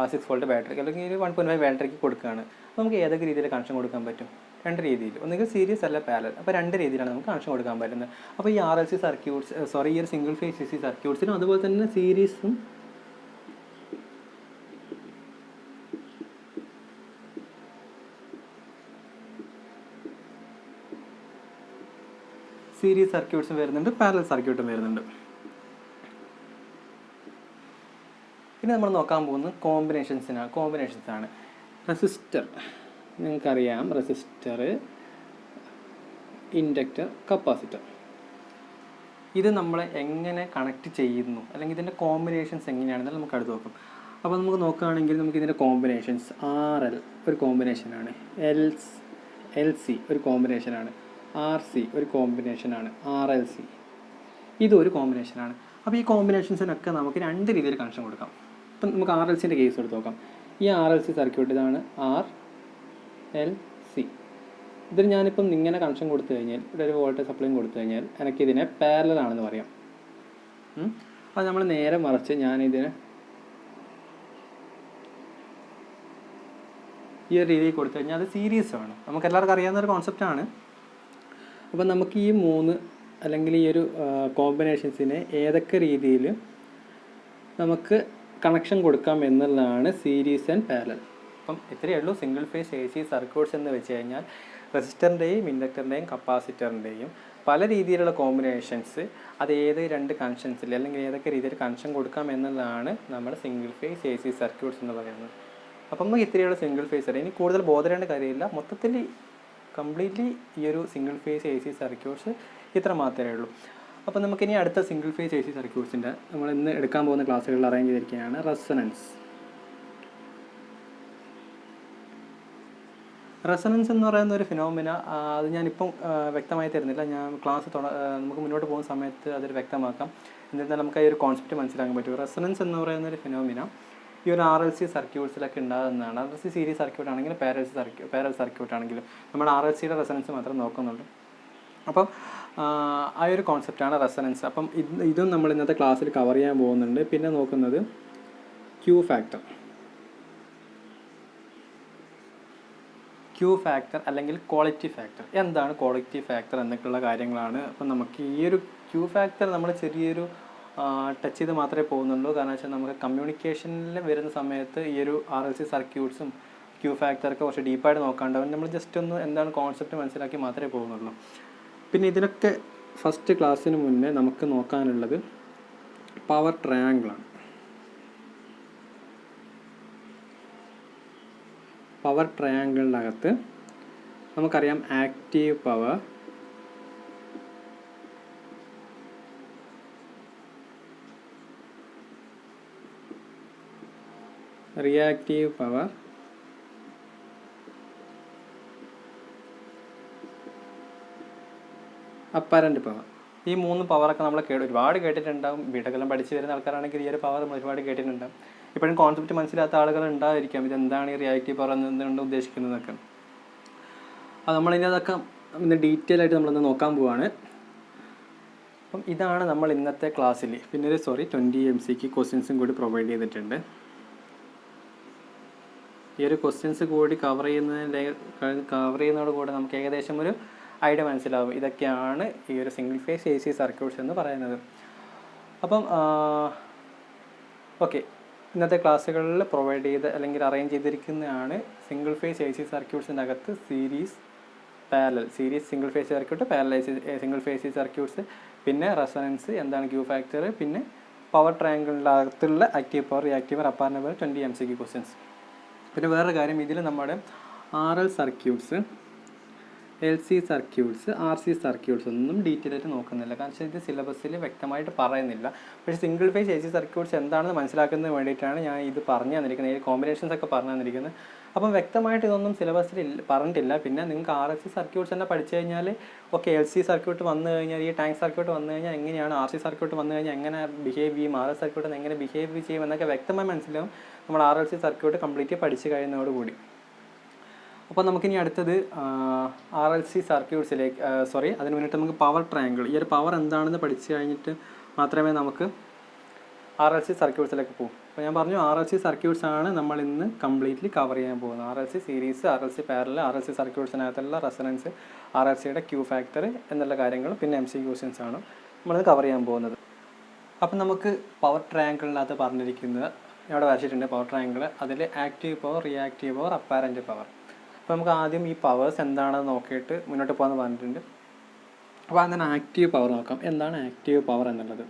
6 വോൾട്ട് ബാറ്ററിക്ക് അല്ലെങ്കിൽ ഒരു 1.5 ബാറ്ററിക്ക് കൊടുക്കുകയാണ്. നമുക്ക് ഏതൊക്കെ രീതിയിൽ കണക്ഷൻ കൊടുക്കാൻ പറ്റും? 2 രീതിയിൽ. ഒന്നുകിൽ സീരീസ് അല്ല പാരലൽ. അപ്പോൾ 2 രീതിയിലാണ് നമുക്ക് കണക്ഷൻ കൊടുക്കാൻ പറ്റുന്നത്. അപ്പോൾ ഈ RLC സർക്യൂട്ട്സ് ഈ ഒരു സിംഗിൾ ഫേസ് AC സർക്യൂട്ട്സിനും അതുപോലെ തന്നെ സീരീസ് സർക്യൂട്ട്സും വരുന്നുണ്ട്, പാരലൽ സർക്യൂട്ടും വരുന്നുണ്ട്. പിന്നെ നമ്മൾ നോക്കാൻ പോകുന്നത് കോമ്പിനേഷൻസാണ്. റെസിസ്റ്റർ, നിങ്ങൾക്കറിയാം, റെസിസ്റ്റർ, ഇൻഡക്ടർ, കപ്പാസിറ്റർ. ഇത് നമ്മൾ എങ്ങനെ കണക്ട് ചെയ്യുന്നു അല്ലെങ്കിൽ ഇതിൻ്റെ കോമ്പിനേഷൻസ് എങ്ങനെയാണെന്ന് നമുക്ക് അടുത്ത് നോക്കാം. അപ്പോൾ നമുക്ക് നോക്കുകയാണെങ്കിൽ നമുക്ക് ഇതിൻ്റെ കോമ്പിനേഷൻസ് RL ഒരു കോമ്പിനേഷനാണ്, LC ഒരു കോമ്പിനേഷനാണ്, RC ഒരു കോമ്പിനേഷനാണ്, RLC ഇതൊരു കോമ്പിനേഷനാണ്. അപ്പോൾ ഈ കോമ്പിനേഷൻസിനൊക്കെ നമുക്ക് 2 രീതിയിൽ കണക്ഷൻ കൊടുക്കാം. ഇപ്പം നമുക്ക് RLCൻ്റെ കേസ് എടുത്ത് നോക്കാം. ഈ RLC സർക്യൂട്ട് ഇതാണ് RLC. ഇതിൽ ഞാനിപ്പം ഇങ്ങനെ കണക്ഷൻ കൊടുത്തു കഴിഞ്ഞാൽ, ഇവിടെ ഒരു വോൾട്ടേജ് സപ്ലൈയും കൊടുത്തു കഴിഞ്ഞാൽ എനിക്കിതിനെ പാരലൽ ആണെന്ന് പറയാം. അത് നമ്മൾ നേരെ മറിച്ച് ഞാനിതിനെ ഈ ഒരു രീതിയിൽ കൊടുത്തു കഴിഞ്ഞാൽ അത് സീരീസ് ആണ്. നമുക്ക് എല്ലാവർക്കും അറിയാവുന്ന ഒരു കോൺസെപ്റ്റാണ്. അപ്പം നമുക്ക് ഈ 3 അല്ലെങ്കിൽ ഈ ഒരു കോമ്പിനേഷൻസിനെ ഏതൊക്കെ രീതിയിൽ നമുക്ക് കണക്ഷൻ കൊടുക്കാം എന്നുള്ളതാണ് സീരീസ് ആൻഡ് പാരലൽ. അപ്പം ഇത്രയേ ഉള്ളൂ സിംഗിൾ ഫേസ് AC സർക്യൂട്ട്സ് എന്ന് വെച്ച് കഴിഞ്ഞാൽ. റെസിസ്റ്ററിൻ്റെയും ഇൻഡക്ടറിൻ്റെയും കപ്പാസിറ്ററിൻ്റെയും പല രീതിയിലുള്ള കോമ്പിനേഷൻസ്, അത് ഏത് 2 കണക്ഷൻസിൽ അല്ലെങ്കിൽ ഏതൊക്കെ രീതിയിൽ കണക്ഷൻ കൊടുക്കാം എന്നുള്ളതാണ് നമ്മുടെ സിംഗിൾ ഫേസ് AC സർക്യൂട്ട്സ് എന്ന് പറയുന്നത്. അപ്പം നമുക്ക് ഇത്രയുള്ള സിംഗിൾ ഫേസ് ഇനി കൂടുതൽ ബോധരേണ്ട കാര്യമില്ല. മൊത്തത്തിൽ കംപ്ലീറ്റ്ലി ഈ ഒരു സിംഗിൾ ഫേസ് AC സർക്യൂട്ട്സ് ഇത്ര മാത്രമേ ഉള്ളൂ. അപ്പോൾ നമുക്കിനി അടുത്ത സിംഗിൾ ഫേസ് AC സർക്യൂട്ട്സിൻ്റെ നമ്മൾ ഇന്ന് എടുക്കാൻ പോകുന്ന ക്ലാസ്സുകളിൽ അറേഞ്ച് ചെയ്തിരിക്കുകയാണ് റെസൊണൻസ് എന്ന് പറയുന്ന ഒരു ഫിനോമിന. അത് ഞാനിപ്പം വ്യക്തമായി തരുന്നില്ല, ഞാൻ ക്ലാസ് നമുക്ക് മുന്നോട്ട് പോകുന്ന സമയത്ത് അതൊരു വ്യക്തമാക്കാം. എന്നിരുന്നാൽ നമുക്ക് ഈ ഒരു കോൺസെപ്റ്റ് മനസ്സിലാക്കാൻ പറ്റും. റെസൊണൻസ് എന്ന് പറയുന്ന ഒരു ഫിനോമിന ഈ ഒരു RLC സർക്യൂട്ട്സിലൊക്കെ ഉണ്ടാകുന്നതാണ്. RLC സീരീസ് സർക്യൂട്ട് ആണെങ്കിലും പാരലൽ സർക്യൂട്ട് ആണെങ്കിലും നമ്മൾ RLCയുടെ റെസൊണൻസ് മാത്രം നോക്കുന്നുള്ളൂ. അപ്പം ആ ഒരു കോൺസെപ്റ്റാണ് റെസൊണൻസ്. അപ്പം ഇതും നമ്മൾ ഇന്നത്തെ ക്ലാസ്സിൽ കവർ ചെയ്യാൻ പോകുന്നുണ്ട്. പിന്നെ നോക്കുന്നത് ക്യൂ ഫാക്ടർ അല്ലെങ്കിൽ ക്വാളിറ്റി ഫാക്ടർ. എന്താണ് ക്വാളിറ്റി ഫാക്ടർ എന്നൊക്കെയുള്ള കാര്യങ്ങളാണ്. അപ്പം നമുക്ക് ഈ ഒരു ക്യൂ ഫാക്ടർ നമ്മൾ ചെറിയൊരു ടച്ച് ചെയ്ത് മാത്രമേ പോകുന്നുള്ളൂ. കാരണം വെച്ചാൽ നമുക്ക് കമ്മ്യൂണിക്കേഷനിൽ വരുന്ന സമയത്ത് ഈ ഒരു RLC സർക്യൂട്ട്സും ക്യൂ ഫാക്ടറൊക്കെ കുറച്ച് ഡീപ്പായിട്ട് നോക്കാണ്ടാവും. നമ്മൾ ജസ്റ്റ് ഒന്ന് എന്താണ് കോൺസെപ്റ്റ് മനസ്സിലാക്കി മാത്രമേ പോകുന്നുള്ളൂ. പിന്നെ ഇതിനൊക്കെ ഫസ്റ്റ് ക്ലാസ്സിന് മുന്നേ നമുക്ക് നോക്കാനുള്ളത് പവർ ട്രയാങ്കിളാണ്. പവർ ട്രയാങ്കിളിനകത്ത് നമുക്കറിയാം active power, reactive power, apparent power. ഈ 3 പവറൊക്കെ നമ്മൾ ഒരുപാട് കേട്ടിട്ടുണ്ടാകും. ബിടെക്കെല്ലാം പഠിച്ച് വരുന്ന ആൾക്കാരാണെങ്കിൽ ഈ ഒരു പവർ നമ്മൾ ഒരുപാട് കേട്ടിട്ടുണ്ടാകും. ഇപ്പോഴും കോൺസെപ്റ്റ് മനസ്സിലാത്ത ആളുകൾ ഉണ്ടായിരിക്കാം. ഇതെന്താണ് ഈ റിയാക്റ്റീവ് പവർ എന്തുകൊണ്ട് ഉദ്ദേശിക്കുന്നതൊക്കെ. അത് നമ്മളിതൊക്കെ ഇന്ന് ഡീറ്റെയിൽ ആയിട്ട് നമ്മളൊന്ന് നോക്കാൻ പോവാണ്. അപ്പം ഇതാണ് നമ്മൾ ഇന്നത്തെ ക്ലാസ്സിൽ. പിന്നെ ഒരു 20 MCQ ക്വസ്റ്റ്യൻസും കൂടി പ്രൊവൈഡ് ചെയ്തിട്ടുണ്ട്. ഈ ഒരു ക്വസ്റ്റ്യൻസ് കൂടി കവർ ചെയ്യുന്നതോട് കൂടെ നമുക്ക് ഏകദേശം ഒരു ഐഡിയ മനസ്സിലാവും. ഇതൊക്കെയാണ് ഈ ഒരു സിംഗിൾ ഫേസ് AC സർക്യൂട്ട്സ് എന്ന് പറയുന്നത്. അപ്പം ഓക്കെ, ഇന്നത്തെ ക്ലാസ്സുകളിൽ പ്രൊവൈഡ് ചെയ്ത് അല്ലെങ്കിൽ അറേഞ്ച് ചെയ്തിരിക്കുന്നതാണ് സിംഗിൾ ഫേസ് AC സർക്യൂട്ട്സിൻ്റെ അകത്ത് series single phase circuit, parallel single phase AC circuits, പിന്നെ റെസൊണൻസ്, എന്താണ് ക്യൂ ഫാക്ടർ, പിന്നെ പവർ ട്രയാങ്കിളിൻ്റെ അകത്തുള്ള active power, reactive power, apparent power, 20 MCQ questions. പിന്നെ വേറൊരു കാര്യം, ഇതിൽ നമ്മുടെ RL circuits, LC circuits, RC circuits ഒന്നും ഡീറ്റെയിൽ ആയിട്ട് നോക്കുന്നില്ല. കാരണം ഇത് സിലബസിൽ വ്യക്തമായിട്ട് പറയുന്നില്ല. പക്ഷേ സിംഗിൾ ഫേസ് AC സർക്യൂട്ട്സ് എന്താണെന്ന് മനസ്സിലാക്കുന്നതിന് വേണ്ടിയിട്ടാണ് ഞാൻ ഇത് പറഞ്ഞു തന്നിരിക്കുന്നത്, ഈ കോമ്പിനേഷൻസ് ഒക്കെ പറഞ്ഞു തന്നിരിക്കുന്നത്. അപ്പം വ്യക്തമായിട്ട് ഇതൊന്നും സിലബസിൽ പറഞ്ഞിട്ടില്ല. പിന്നെ നിങ്ങൾക്ക് RLC സർക്യൂട്ട്സ് തന്നെ പഠിച്ചു കഴിഞ്ഞാൽ ഓക്കെ, LC സർക്യൂട്ട് വന്നു കഴിഞ്ഞാൽ, ഈ ടാങ്ക് സർക്യൂട്ട് വന്നു കഴിഞ്ഞാൽ എങ്ങനെയാണ്, RC സർക്യൂട്ട് വന്നു കഴിഞ്ഞാൽ എങ്ങനെ ബിഹേവ് ചെയ്യും, RL സർക്യൂട്ട് എങ്ങനെ ബിഹേവ് ചെയ്യും എന്നൊക്കെ വ്യക്തമായി മനസ്സിലാവും നമ്മൾ RLC സർക്യൂട്ട് കംപ്ലീറ്റ് പഠിച്ചു കഴിയുന്നതോടുകൂടി. അപ്പോൾ നമുക്കിനി അടുത്തത് ആർ എൽ സി സർക്യൂട്ട്സിലേക്ക് അതിന് വേണ്ടിയിട്ട് നമുക്ക് പവർ ട്രയാങ്കിൾ, ഈ ഒരു പവർ എന്താണെന്ന് പഠിച്ചു കഴിഞ്ഞിട്ട് മാത്രമേ നമുക്ക് ആർ എൽ സി സർക്യൂട്ട്സിലേക്ക് പോകും. അപ്പോൾ ഞാൻ പറഞ്ഞു ആർ എൽ സി സർക്യൂട്ട്സ് ആണ് നമ്മൾ ഇന്ന് കംപ്ലീറ്റ്ലി കവർ ചെയ്യാൻ പോകുന്നത്. R L C series, R L C parallel, R L C സർക്യൂട്ട്സിനകത്തുള്ള റെസൊണൻസ്, ആർ എൽ സിയുടെ ക്യൂ ഫാക്ടർ എന്നുള്ള കാര്യങ്ങൾ, പിന്നെ എം സി ക്യൂഷൻസ് ആണ് നമ്മളിത് കവർ ചെയ്യാൻ പോകുന്നത്. അപ്പം നമുക്ക് പവർ ട്രയാങ്കിളിനകത്ത് പറഞ്ഞിരിക്കുന്നത് ഇവിടെ വരച്ചിട്ടുണ്ട്. പവർ ട്രയാങ്കിൾ, അതിൽ active power, reactive power, apparent power. അപ്പോൾ നമുക്ക് ആദ്യം ഈ പവേഴ്സ് എന്താണെന്ന് നോക്കിയിട്ട് മുന്നോട്ട് പോകാമെന്ന് പറഞ്ഞിട്ടുണ്ട്. അപ്പോൾ അതിന് ആക്റ്റീവ് പവർ നോക്കാം. എന്താണ് ആക്റ്റീവ് പവർ എന്നുള്ളത്?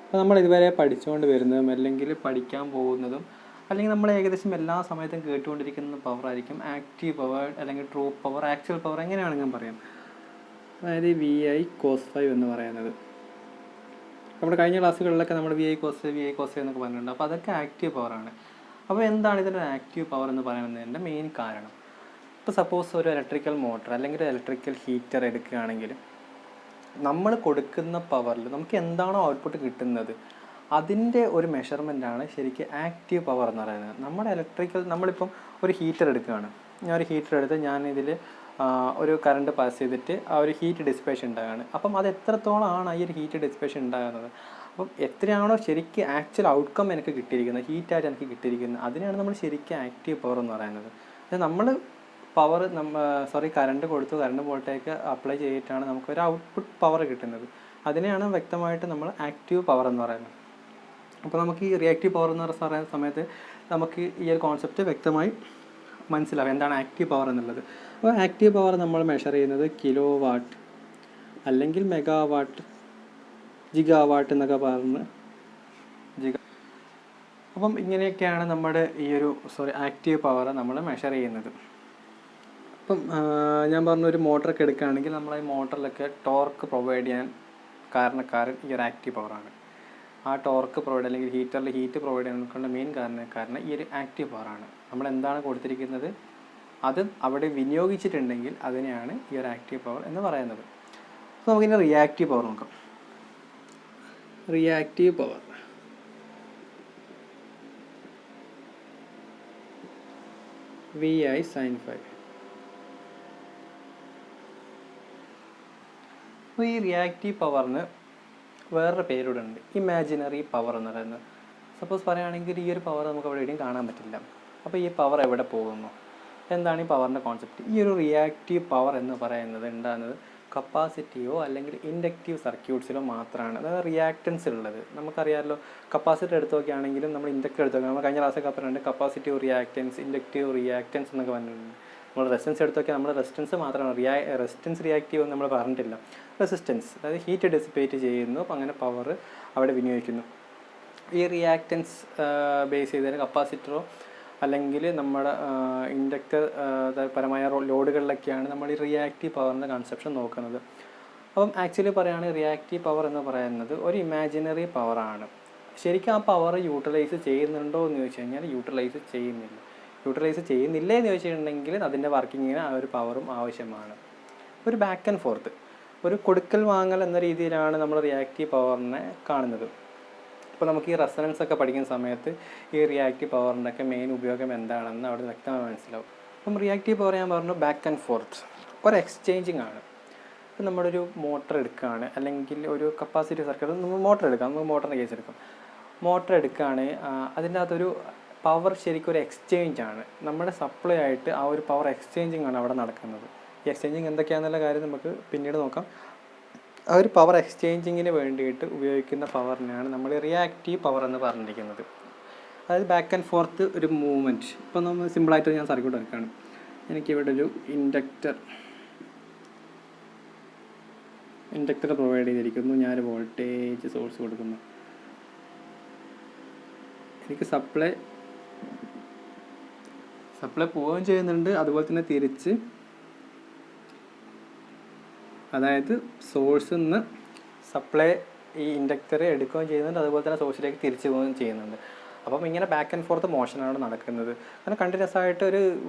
അപ്പോൾ നമ്മൾ ഇതുവരെ പഠിച്ചുകൊണ്ട് വരുന്നതും അല്ലെങ്കിൽ പഠിക്കാൻ പോകുന്നതും അല്ലെങ്കിൽ നമ്മൾ ഏകദേശം എല്ലാ സമയത്തും കേട്ടുകൊണ്ടിരിക്കുന്ന പവർ ആയിരിക്കും ആക്റ്റീവ് പവർ അല്ലെങ്കിൽ ട്രൂ പവർ, ആക്ച്വൽ പവർ, എങ്ങനെയാണെങ്കിലും പറയാം. അതായത് VI cos φ എന്ന് പറയുന്നത് നമ്മുടെ കഴിഞ്ഞ ക്ലാസ്സുകളിലൊക്കെ നമ്മൾ VI cos φ എന്നൊക്കെ പറഞ്ഞിട്ടുണ്ട്. അപ്പോൾ അതൊക്കെ ആക്റ്റീവ് പവറാണ്. അപ്പോൾ എന്താണ് ഇതിൻ്റെ ആക്റ്റീവ് പവർ എന്ന് പറയുന്നതിൻ്റെ മെയിൻ കാരണം? ഇപ്പോൾ സപ്പോസ് ഒരു ഇലക്ട്രിക്കൽ മോട്ടർ അല്ലെങ്കിൽ ഒരു ഇലക്ട്രിക്കൽ ഹീറ്റർ എടുക്കുകയാണെങ്കിൽ നമ്മൾ കൊടുക്കുന്ന പവറിൽ നമുക്ക് എന്താണോ ഔട്ട്പുട്ട് കിട്ടുന്നത് അതിൻ്റെ ഒരു മെഷർമെൻറ്റാണ് ശരിക്കും ആക്റ്റീവ് പവർ എന്ന് പറയുന്നത്. നമ്മളിപ്പം ഒരു ഹീറ്റർ എടുക്കുകയാണ്. ഞാൻ ഒരു ഹീറ്റർ എടുത്ത് ഞാനിതിൽ ഒരു കറണ്ട് പാസ് ചെയ്തിട്ട് ആ ഒരു ഹീറ്റ് ഡിസ്പേഷൻ ഉണ്ടാകുകയാണ്. അപ്പം അത് എത്രത്തോളമാണ് ഈ ഒരു ഹീറ്റ് ഡിസ്പേഷൻ ഉണ്ടാകുന്നത്, അപ്പം എത്രയാണോ ശരിക്കും ആക്ച്വൽ ഔട്ട്കം എനിക്ക് കിട്ടിയിരിക്കുന്നത്, ഹീറ്റായിട്ട് എനിക്ക് കിട്ടിയിരിക്കുന്നത്, അതിനാണ് നമ്മൾ ശരിക്കും ആക്റ്റീവ് പവർ എന്ന് പറയുന്നത്. നമ്മൾ പവർ കറണ്ട് കൊടുത്തു, കറണ്ട് വോൾട്ടേജ് അപ്ലൈ ചെയ്തിട്ടാണ് നമുക്കൊരു ഔട്ട്പുട്ട് പവർ കിട്ടുന്നത്. അതിനെയാണ് വ്യക്തമായിട്ട് നമ്മൾ ആക്റ്റീവ് പവർ എന്ന് പറയുന്നത്. അപ്പോൾ നമുക്ക് ഈ റിയാക്റ്റീവ് പവർ എന്ന് പറയുന്ന സമയത്ത് നമുക്ക് ഈ ഒരു കോൺസെപ്റ്റ് വ്യക്തമായി മനസ്സിലാവും എന്താണ് ആക്റ്റീവ് പവർ എന്നുള്ളത്. അപ്പോൾ ആക്റ്റീവ് പവർ നമ്മൾ മെഷർ ചെയ്യുന്നത് കിലോ വാട്ട് അല്ലെങ്കിൽ മെഗാവാട്ട്, ജിഗാവാട്ട് എന്നൊക്കെ പറഞ്ഞ് അപ്പം ഇങ്ങനെയൊക്കെയാണ് നമ്മുടെ ഈ ഒരു ആക്റ്റീവ് പവർ നമ്മൾ മെഷർ ചെയ്യുന്നത്. അപ്പം ഞാൻ പറഞ്ഞൊരു മോട്ടറൊക്കെ എടുക്കുകയാണെങ്കിൽ നമ്മൾ ഈ മോട്ടറിലൊക്കെ ടോർക്ക് പ്രൊവൈഡ് ചെയ്യാൻ കാരണക്കാരൻ ഈ ഒരു ആക്റ്റീവ് പവറാണ്. ആ ടോർക്ക് പ്രൊവൈഡ് അല്ലെങ്കിൽ ഹീറ്ററിൽ ഹീറ്റ് പ്രൊവൈഡ് ചെയ്യാനുള്ള മെയിൻ കാരണം ഈ ഒരു ആക്റ്റീവ് പവറാണ്. നമ്മൾ എന്താണ് കൊടുത്തിരിക്കുന്നത് അത് അവിടെ വിനിയോഗിച്ചിട്ടുണ്ടെങ്കിൽ അതിനെയാണ് ഈ ഒരു ആക്റ്റീവ് പവർ എന്ന് പറയുന്നത്. അപ്പോൾ നമുക്കിനി റിയാക്റ്റീവ് പവർ നോക്കാം. Reactive power VI sin φ. അപ്പോൾ ഈ റിയാക്റ്റീവ് പവറിന് വേറൊരു പേരൂടെ ഉണ്ട്, ഇമാജിനറി പവർ എന്ന് പറയുന്നത്. സപ്പോസ് പറയുകയാണെങ്കിൽ ഈ ഒരു പവർ നമുക്ക് അവിടെ എവിടെയും കാണാൻ പറ്റില്ല. അപ്പോൾ ഈ പവർ എവിടെ പോകുന്നു? എന്താണ് ഈ പവറിൻ്റെ കോൺസെപ്റ്റ്? ഈ ഒരു റിയാക്റ്റീവ് പവർ എന്ന് പറയുന്നത് ഉണ്ടാകുന്നത് കപ്പാസിറ്റിയോ അല്ലെങ്കിൽ ഇൻഡക്റ്റീവ് സർക്യൂട്ട്സിലോ മാത്രമാണ്. അതായത് റിയാക്റ്റൻസ് ഉള്ളത് നമുക്കറിയാമല്ലോ. കപ്പാസിറ്റർ എടുത്ത് നോക്കുകയാണെങ്കിലും നമ്മൾ ഇൻഡക്റ്റർ എടുത്ത് നോക്കുക. നമ്മൾ കഴിഞ്ഞ ക്ലാസ്സൊക്കെ പറഞ്ഞിട്ടുണ്ട് കപ്പാസിറ്റീവ് റിയാക്റ്റൻസ്, ഇൻഡക്റ്റീവ് റിയാക്റ്റൻസ് എന്നൊക്കെ പറഞ്ഞിട്ടുണ്ട്. നമ്മൾ റെസിസ്റ്റൻസ് എടുത്ത് നോക്കിയാൽ നമ്മൾ റെസിസ്റ്റൻസ് മാത്രമാണ്, റെസിസ്റ്റൻസ് റിയാക്റ്റീവ് എന്ന് നമ്മൾ പറഞ്ഞിട്ടില്ല. റെസിസ്റ്റൻസ് അതായത് ഹീറ്റ് ഡിസിപ്പേറ്റ് ചെയ്യുന്നു, അപ്പം അങ്ങനെ പവർ അവിടെ വിനിയോഗിക്കുന്നു. ഈ റിയാക്റ്റൻസ് ബേസ് ചെയ്തതിന് കപ്പാസിറ്ററോ അല്ലെങ്കിൽ നമ്മുടെ ഇൻഡക്റ്റർ പരമായ ലോഡുകളിലൊക്കെയാണ് നമ്മൾ ഈ റിയാക്റ്റീവ് പവറിൻ്റെ കൺസെപ്ഷൻ നോക്കുന്നത്. അപ്പം ആക്ച്വലി പറയുകയാണെങ്കിൽ റിയാക്റ്റീവ് പവർ എന്ന് പറയുന്നത് ഒരു ഇമാജിനറി പവറാണ്. ശരിക്കും ആ പവർ യൂട്ടിലൈസ് ചെയ്യുന്നുണ്ടോ എന്ന് ചോദിച്ചു കഴിഞ്ഞാൽ യൂട്ടിലൈസ് ചെയ്യുന്നില്ല. യൂട്ടിലൈസ് ചെയ്യുന്നില്ല എന്ന് ചോദിച്ചിട്ടുണ്ടെങ്കിൽ അതിൻ്റെ വർക്കിങ്ങിന് ആ ഒരു പവറും ആവശ്യമാണ്. ഒരു ബാക്ക് ആൻഡ് ഫോർത്ത്, ഒരു കൊടുക്കൽ വാങ്ങൽ എന്ന രീതിയിലാണ് നമ്മൾ റിയാക്റ്റീവ് പവറിനെ കാണുന്നത്. അപ്പോൾ നമുക്ക് ഈ റെസൊണൻസ് ഒക്കെ പഠിക്കുന്ന സമയത്ത് ഈ റിയാക്റ്റീവ് പവറിൻ്റെ ഒക്കെ മെയിൻ ഉപയോഗം എന്താണെന്ന് അവിടെ വ്യക്തമായി മനസ്സിലാവും. അപ്പം റിയാക്റ്റീവ് പവർ ഞാൻ പറഞ്ഞു ബാക്ക് ആൻഡ് ഫോർത്ത്, ഒരു എക്സ്ചേഞ്ചിങ് ആണ്. ഇപ്പം നമ്മളൊരു മോട്ടർ എടുക്കുകയാണ് അല്ലെങ്കിൽ ഒരു കപ്പാസിറ്റി സർക്യൂട്ട്, നമ്മൾ മോട്ടർ എടുക്കാം, നമുക്ക് മോട്ടറിൻ്റെ കേസ് എടുക്കാം. മോട്ടർ എടുക്കുകയാണ്, അതിൻ്റെ അകത്തൊരു പവർ ശരിക്കും ഒരു എക്സ്ചേഞ്ച് ആണ്. നമ്മുടെ സപ്ലൈ ആയിട്ട് ആ ഒരു പവർ എക്സ്ചേഞ്ചിങ് ആണ് അവിടെ നടക്കുന്നത്. ഈ എക്സ്ചേഞ്ചിങ് എന്തൊക്കെയാണെന്നുള്ള കാര്യം നമുക്ക് പിന്നീട് നോക്കാം. ആ ഒരു പവർ എക്സ്ചേഞ്ചിങ്ങിന് വേണ്ടിയിട്ട് ഉപയോഗിക്കുന്ന പവറിനെയാണ് നമ്മൾ റിയാക്റ്റീവ് പവർ എന്ന് പറഞ്ഞിരിക്കുന്നത്. അതായത് ബാക്ക് ആൻഡ് ഫോർത്ത് ഒരു മൂവ്മെൻറ്റ്. ഇപ്പോൾ നമ്മൾ സിമ്പിളായിട്ട് ഞാൻ സർക്യൂട്ട് എടുക്കുകയാണ്. എനിക്കിവിടെ ഒരു ഇൻഡക്ടർ പ്രൊവൈഡ് ചെയ്തിരിക്കുന്നു. ഞാനൊരു വോൾട്ടേജ് സോഴ്സ് കൊടുക്കുന്നു. എനിക്ക് സപ്ലൈ പോവുകയും ചെയ്യുന്നുണ്ട്, അതുപോലെ തന്നെ തിരിച്ച്, അതായത് സോഴ്സിൽ നിന്ന് സപ്ലൈ ഈ ഇൻഡക്ടർ എടുക്കുകയും ചെയ്യുന്നുണ്ട്, അതുപോലെ തന്നെ സോഴ്സിലേക്ക് തിരിച്ചു പോവുകയും ചെയ്യുന്നുണ്ട്. അപ്പം ഇങ്ങനെ ബാക്ക് ആൻഡ് ഫോർത്ത് മോഷനാണ് നടക്കുന്നത്. അങ്ങനെ കണ്ടിന്യൂസ് ആയിട്ട് ഒരു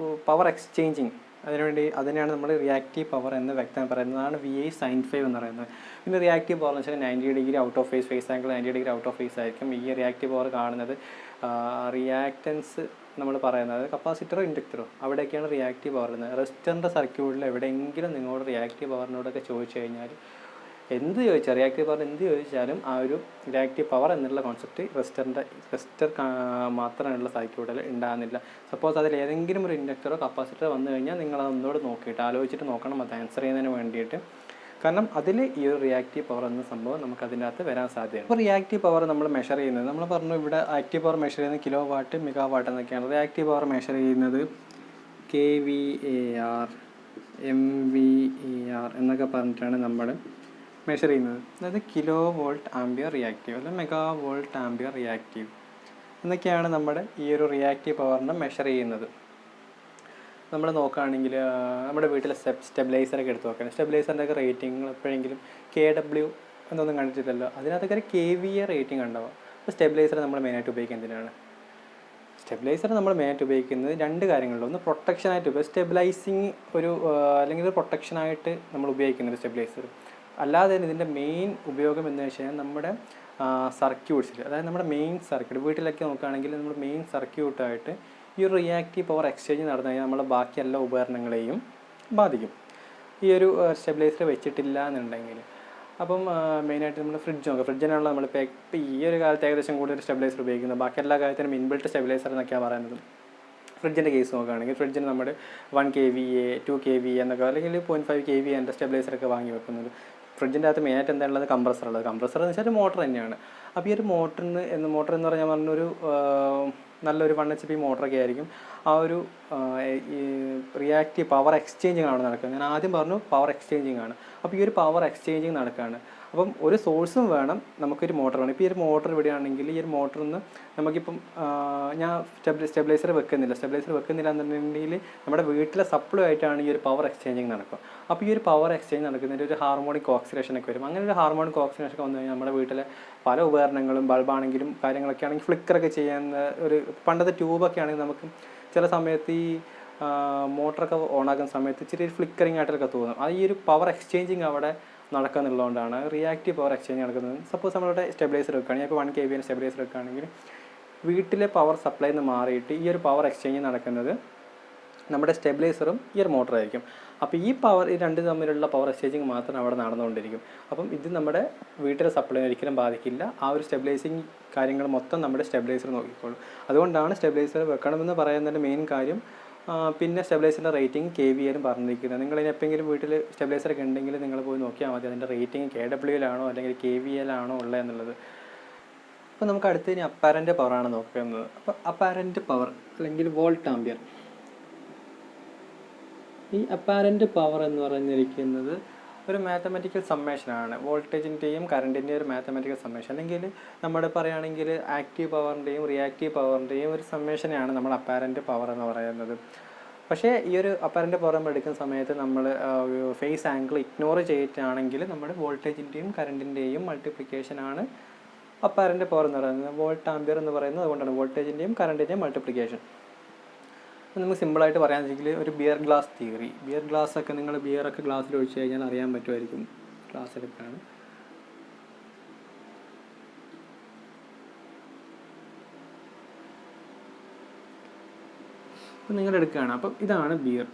പവർ എക്സ്ചേഞ്ചിങ്, അതിനെയാണ് നമ്മൾ റിയാക്റ്റീവ് പവർ എന്ന് വ്യക്തമായി പറയുന്നതാണ് VI sin φ എന്ന് പറയുന്നത്. പിന്നെ റിയാക്റ്റീവ് പവർ എന്ന് വെച്ചാൽ 90 degree out of phase angle 90 degree out of phase ആയിരിക്കും. ഈ റിയാക്റ്റീവ് പവർ കാണുന്നത് റിയാക്റ്റൻസ് നമ്മൾ പറയുന്നത് കപ്പാസിറ്ററോ ഇൻഡക്ടറോ അവിടെയൊക്കെയാണ് റിയാക്റ്റീവ് പവർ വരുന്നത്. റെസിസ്റ്ററിൻ്റെ സർക്യൂട്ടിൽ എവിടെയെങ്കിലും നിങ്ങളോട് റിയാക്റ്റീവ് പവറിനോടൊക്കെ ചോദിച്ചു കഴിഞ്ഞാൽ എന്ത് ചോദിച്ചാൽ റിയാക്റ്റീവ് പവർ എന്ത് ചോദിച്ചാലും ആ ഒരു റിയാക്റ്റീവ് പവർ എന്നുള്ള കോൺസെപ്റ്റ് റെസിസ്റ്റർ മാത്രമുള്ള സർക്യൂട്ടിൽ ഉണ്ടാകുന്നില്ല. സപ്പോസ് അതിൽ ഏതെങ്കിലും ഒരു ഇൻഡക്ടറോ കപ്പാസിറ്ററോ വന്നു കഴിഞ്ഞാൽ നിങ്ങളത് ഒന്നുകൂടെ നോക്കിയിട്ട് ആലോചിച്ചിട്ട് നോക്കണം അത് ആൻസർ ചെയ്യുന്നതിന് വേണ്ടിയിട്ട്. കാരണം അതിൽ ഈ ഒരു റിയാക്റ്റീവ് പവർ എന്ന സംഭവം നമുക്ക് അതിൻ്റെ അകത്ത് വരാൻ സാധ്യതയാണ്. അപ്പോൾ റിയാക്റ്റീവ് പവർ നമ്മൾ മെഷർ ചെയ്യുന്നത് നമ്മൾ പറഞ്ഞു ഇവിടെ ആക്റ്റീവ് പവർ മെഷർ ചെയ്യുന്നത് കിലോ വാട്ട് മെഗാ വാട്ട് എന്നൊക്കെയാണ്. റിയാക്റ്റീവ് പവർ മെഷർ ചെയ്യുന്നത് kVAR MVAR എന്നൊക്കെ പറഞ്ഞിട്ടാണ് നമ്മൾ മെഷർ ചെയ്യുന്നത്. അതായത് കിലോ വോൾട്ട് ആംബിയർ റിയാക്റ്റീവ് അല്ലെങ്കിൽ മെഗാ വോൾട്ട് ആംബിയർ റിയാക്റ്റീവ് എന്നൊക്കെയാണ് നമ്മുടെ ഈ ഒരു റിയാക്റ്റീവ് പവറിനെ മെഷർ ചെയ്യുന്നത്. നമ്മൾ നോക്കുകയാണെങ്കിൽ നമ്മുടെ വീട്ടിലെ സ്റ്റെബിലൈസറൊക്കെ എടുത്ത് നോക്കുകയാണ്. സ്റ്റെബിലൈസറിൻ്റെ ഒക്കെ റേറ്റിംഗ് എപ്പോഴെങ്കിലും KW എന്നൊന്നും കണ്ടിട്ടില്ലല്ലോ. അതിനകത്തൊക്കെ ഒരു KVA റേറ്റിംഗ് ഉണ്ടാവും. അപ്പോൾ സ്റ്റെബിലൈസർ നമ്മൾ മെയിനായിട്ട് ഉപയോഗിക്കുന്നത് എന്തിനാണ്? സ്റ്റെബിലൈസർ നമ്മൾ മെയിനായിട്ട് ഉപയോഗിക്കുന്നത് രണ്ട് കാര്യങ്ങളുണ്ട്. ഒന്ന് പ്രൊട്ടക്ഷനായിട്ട് സ്റ്റെബിലൈസിങ് ഒരു അല്ലെങ്കിൽ ഒരു പ്രൊട്ടക്ഷനായിട്ട് നമ്മൾ ഉപയോഗിക്കുന്നത് സ്റ്റെബിലൈസർ. അല്ലാതെ തന്നെ ഇതിൻ്റെ മെയിൻ ഉപയോഗം എന്ന് വെച്ച് കഴിഞ്ഞാൽ നമ്മുടെ സർക്യൂട്ട്സിൽ, അതായത് നമ്മുടെ മെയിൻ സർക്യൂട്ട് വീട്ടിലൊക്കെ നോക്കുകയാണെങ്കിൽ നമ്മൾ മെയിൻ സർക്യൂട്ടായിട്ട് ഈ ഒരു റിയാക്റ്റീവ് പവർ എക്സ്ചേഞ്ച് നടന്നു കഴിഞ്ഞാൽ നമ്മളെ ബാക്കി എല്ലാ ഉപകരണങ്ങളെയും ബാധിക്കും ഈ ഒരു സ്റ്റെബിലൈസർ വെച്ചിട്ടില്ല എന്നുണ്ടെങ്കിൽ. അപ്പം മെയിനായിട്ട് നമ്മൾ ഫ്രിഡ്ജ് നോക്കുക. ഫ്രിഡ്ജിനാണല്ലോ നമ്മളിപ്പോൾ ഈ ഒരു കാലത്ത് ഏകദേശം കൂടുതൽ സ്റ്റെബിലൈസർ ഉപയോഗിക്കുന്നത്. ബാക്കി എല്ലാ കാര്യത്തിനും ഇൻബിൽട്ട് സ്റ്റെബിലൈസർ എന്നൊക്കെയാണ് പറയുന്നത്. ഫ്രിഡ്ജിൻ്റെ കേസ് നോക്കുകയാണെങ്കിൽ ഫ്രിഡ്ജിന് നമ്മൾ 1 kVA 2 kVA എന്നൊക്കെ അല്ലെങ്കിൽ 0.5 kVA എൻ്റെ സ്റ്റെബിലൈസറൊക്കെ വാങ്ങി വെക്കുന്നത്. ഫ്രിഡ്ജിൻ്റെ അകത്ത് മെയിനായിട്ട് എന്താണുള്ളത്? കംപ്രസറുള്ളത്. കംപ്രസർ എന്ന് വെച്ചാൽ മോട്ടർ തന്നെയാണ്. അപ്പോൾ ഈ ഒരു മോട്ടർ എന്ന് പറഞ്ഞാൽ പറഞ്ഞൊരു നല്ലൊരു 1 HP മോട്ടറൊക്കെ ആയിരിക്കും. ആ ഒരു റിയാക്റ്റീവ് പവർ എക്സ്ചേഞ്ചിങ് ആണ് നടക്കുന്നത്. ഞാൻ ആദ്യം പറഞ്ഞു പവർ എക്സ്ചേഞ്ചിങ് ആണ്. അപ്പോൾ ഈ ഒരു പവർ എക്സ്ചേഞ്ചിങ് നടക്കുകയാണ്. അപ്പം ഒരു സോഴ്സും വേണം, നമുക്കൊരു മോട്ടർ വേണം. ഇപ്പോൾ ഈ ഒരു മോട്ടർ ഇവിടെയാണെങ്കിൽ ഈ ഒരു മോട്ടറിൽ നിന്ന് നമുക്കിപ്പം ഞാൻ സ്റ്റെബിലൈസർ വെക്കുന്നില്ല എന്നുണ്ടെങ്കിൽ നമ്മുടെ വീട്ടിലെ സപ്ലൈ ആയിട്ടാണ് ഈ ഒരു പവർ എക്സ്ചേഞ്ചിങ് നടക്കുക. അപ്പോൾ ഈ ഒരു പവർ എക്സ്ചേഞ്ച് നടക്കുന്നതിൻ്റെ ഒരു ഹാർമോണിക് ഓക്സിഡേഷനൊക്കെ വരും. അങ്ങനെ ഒരു ഹാർമോണിക് ഓക്സിഡേഷനൊക്കെ വന്നു കഴിഞ്ഞാൽ നമ്മുടെ വീട്ടിലെ പല ഉപകരണങ്ങളും ബൾബാണെങ്കിലും കാര്യങ്ങളൊക്കെ ആണെങ്കിൽ ഫ്ലിക്കറൊക്കെ ചെയ്യാൻ ഒരു പണ്ടത്തെ ട്യൂബൊക്കെ ആണെങ്കിൽ നമുക്ക് ചില സമയത്ത് ഈ മോട്ടറൊക്കെ ഓണാക്കുന്ന സമയത്ത് ഇച്ചിരി ഫ്ലിക്കറിങ് ആയിട്ടൊക്കെ തോന്നും. അത് ഈ ഒരു പവർ എക്സ്ചേഞ്ചിങ് അവിടെ നടക്കുന്നുള്ളതുകൊണ്ടാണ് റിയാക്റ്റീവ് പവർ എക്സ്ചേഞ്ച് നടക്കുന്നത്. സപ്പോസ് നമ്മളുടെ സ്റ്റെബിലൈസർ വെക്കുകയാണെങ്കിൽ ഇപ്പോൾ 1 kVA സ്റ്റെബിലൈസർ വെക്കുകയാണെങ്കിൽ വീട്ടിലെ പവർ സപ്ലൈയിൽ നിന്ന് മാറിയിട്ട് ഈ ഒരു പവർ എക്സ്ചേഞ്ച് നടക്കുന്നത് നമ്മുടെ സ്റ്റെബിലൈസറും ഈ ഒരു മോട്ടറായിരിക്കും. അപ്പോൾ ഈ രണ്ട് തമ്മിലുള്ള പവർ എക്സ്ചേഞ്ചിങ് മാത്രം അവിടെ നടന്നുകൊണ്ടിരിക്കും. അപ്പം ഇത് നമ്മുടെ വീട്ടിലെ സപ്ലൈ ഒരിക്കലും ബാധിക്കില്ല. ആ ഒരു സ്റ്റെബിലൈസിങ് കാര്യങ്ങൾ മൊത്തം നമ്മുടെ സ്റ്റെബിലൈസർ നോക്കിക്കോളും. അതുകൊണ്ടാണ് സ്റ്റെബിലൈസർ വെക്കണമെന്ന് പറയുന്നതിൻ്റെ മെയിൻ കാര്യം. പിന്നെ സ്റ്റെബിലൈസറിൻ്റെ റേറ്റിംഗ് KVA പറഞ്ഞിരിക്കുന്നത്. നിങ്ങൾ എപ്പോഴെങ്കിലും വീട്ടിൽ സ്റ്റെബിലൈസറൊക്കെ ഉണ്ടെങ്കിൽ നിങ്ങൾ പോയി നോക്കിയാൽ മതി അതിൻ്റെ റേറ്റിംഗ് KW അല്ലെങ്കിൽ KVA ഉള്ളത് എന്നുള്ളത്. അപ്പോൾ നമുക്ക് അടുത്തതിന് അപ്പാരൻ്റ് പവറാണ് നോക്കുന്നത്. അപ്പോൾ അപ്പാരൻ്റ് പവർ അല്ലെങ്കിൽ വോൾട്ട് ആംബിയർ. ഈ അപ്പാരൻ്റ് പവർ എന്ന് പറഞ്ഞിരിക്കുന്നത് ഒരു മാത്തമാറ്റിക്കൽ സമ്മേഷനാണ്. വോൾട്ടേജിൻ്റെയും കറണ്ടിൻ്റെയും ഒരു മാത്തമാറ്റിക്കൽ സമ്മേഷൻ, അല്ലെങ്കിൽ നമ്മുടെ പറയുകയാണെങ്കിൽ ആക്റ്റീവ് പവറിൻ്റെയും റിയാക്റ്റീവ് പവറിൻ്റെയും ഒരു സമ്മേഷനാണ് നമ്മൾ അപ്പാരൻ്റ് പവർ എന്ന് പറയുന്നത്. പക്ഷേ ഈ ഒരു അപ്പാരൻ്റ് പവർ നമ്മൾ എടുക്കുന്ന സമയത്ത് നമ്മൾ ഫേസ് ആംഗിൾ ഇഗ്നോർ ചെയ്തിട്ടാണെങ്കിൽ നമ്മുടെ വോൾട്ടേജിൻ്റെയും കറണ്ടിൻ്റെയും മൾട്ടിപ്ലിക്കേഷനാണ് അപ്പാരൻ്റ് പവർ എന്ന് പറയുന്നത്. വോൾട്ട് ആംബിയർ എന്ന് പറയുന്നത് അതുകൊണ്ടാണ് വോൾട്ടേജിൻ്റെയും കറണ്ടിൻ്റെയും മൾട്ടിപ്ലിക്കേഷൻ. നമുക്ക് സിമ്പിളായിട്ട് പറയാമെങ്കിൽ ഒരു ബിയർ ഗ്ലാസ് തിയറി. ബിയർ ഗ്ലാസ്സൊക്കെ നിങ്ങൾ ബിയറൊക്കെ ഗ്ലാസ്സിൽ ഒഴിച്ച് കഴിഞ്ഞാൽ അറിയാൻ പറ്റുമായിരിക്കും. ഗ്ലാസ് എടുക്കുകയാണ്. അപ്പം നിങ്ങൾ എടുക്കുകയാണ്. അപ്പം ഇതാണ് ബിയർ.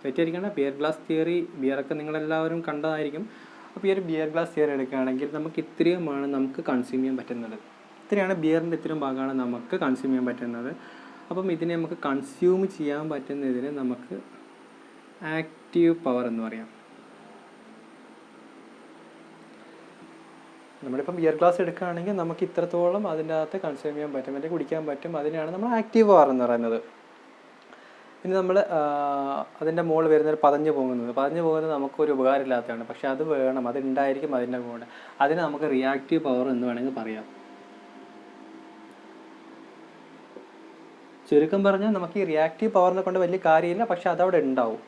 തെറ്റിയിരിക്കേണ്ട, ബിയർ ഗ്ലാസ് തിയറി ബിയറൊക്കെ നിങ്ങളെല്ലാവരും കണ്ടതായിരിക്കും. അപ്പോൾ ഈ ഒരു ബിയർ ഗ്ലാസ് തിയറി എടുക്കുകയാണെങ്കിൽ നമുക്ക് ഇത്രയുമാണ് നമുക്ക് കൺസ്യൂം ചെയ്യാൻ പറ്റുന്നത്. ഇത്രയാണ് ബിയറിൻ്റെ ഇത്രയും ഭാഗമാണ് നമുക്ക് കൺസ്യൂം ചെയ്യാൻ പറ്റുന്നത്. അപ്പം ഇതിനെ നമുക്ക് കൺസ്യൂം ചെയ്യാൻ പറ്റുന്നതിന് നമുക്ക് ആക്റ്റീവ് പവർ എന്ന് പറയാം. നമ്മളിപ്പം ബിയർ ഗ്ലാസ് എടുക്കുകയാണെങ്കിൽ നമുക്ക് ഇത്രത്തോളം അതിൻ്റെ അകത്ത് കൺസ്യൂം ചെയ്യാൻ പറ്റും, അല്ലെങ്കിൽ കുടിക്കാൻ പറ്റും. അതിനാണ് നമ്മൾ ആക്റ്റീവ് പവർ എന്ന് പറയുന്നത്. ഇനി നമ്മൾ അതിൻ്റെ മുകളിൽ വരുന്നത് പതഞ്ഞു പോകുന്നത് നമുക്കൊരു ഉപകാരമില്ലാത്തതാണ്. പക്ഷെ അത് വേണം, അത് ഉണ്ടായിരിക്കും അതിൻ്റെ കൂടെ. അതിന് നമുക്ക് റിയാക്റ്റീവ് പവർ എന്ന് വേണമെങ്കിൽ പറയാം. ചുരുക്കം പറഞ്ഞാൽ നമുക്ക് ഈ റിയാക്റ്റീവ് പവറിനെ കൊണ്ട് വലിയ കാര്യമില്ല, പക്ഷെ അതവിടെ ഉണ്ടാവും.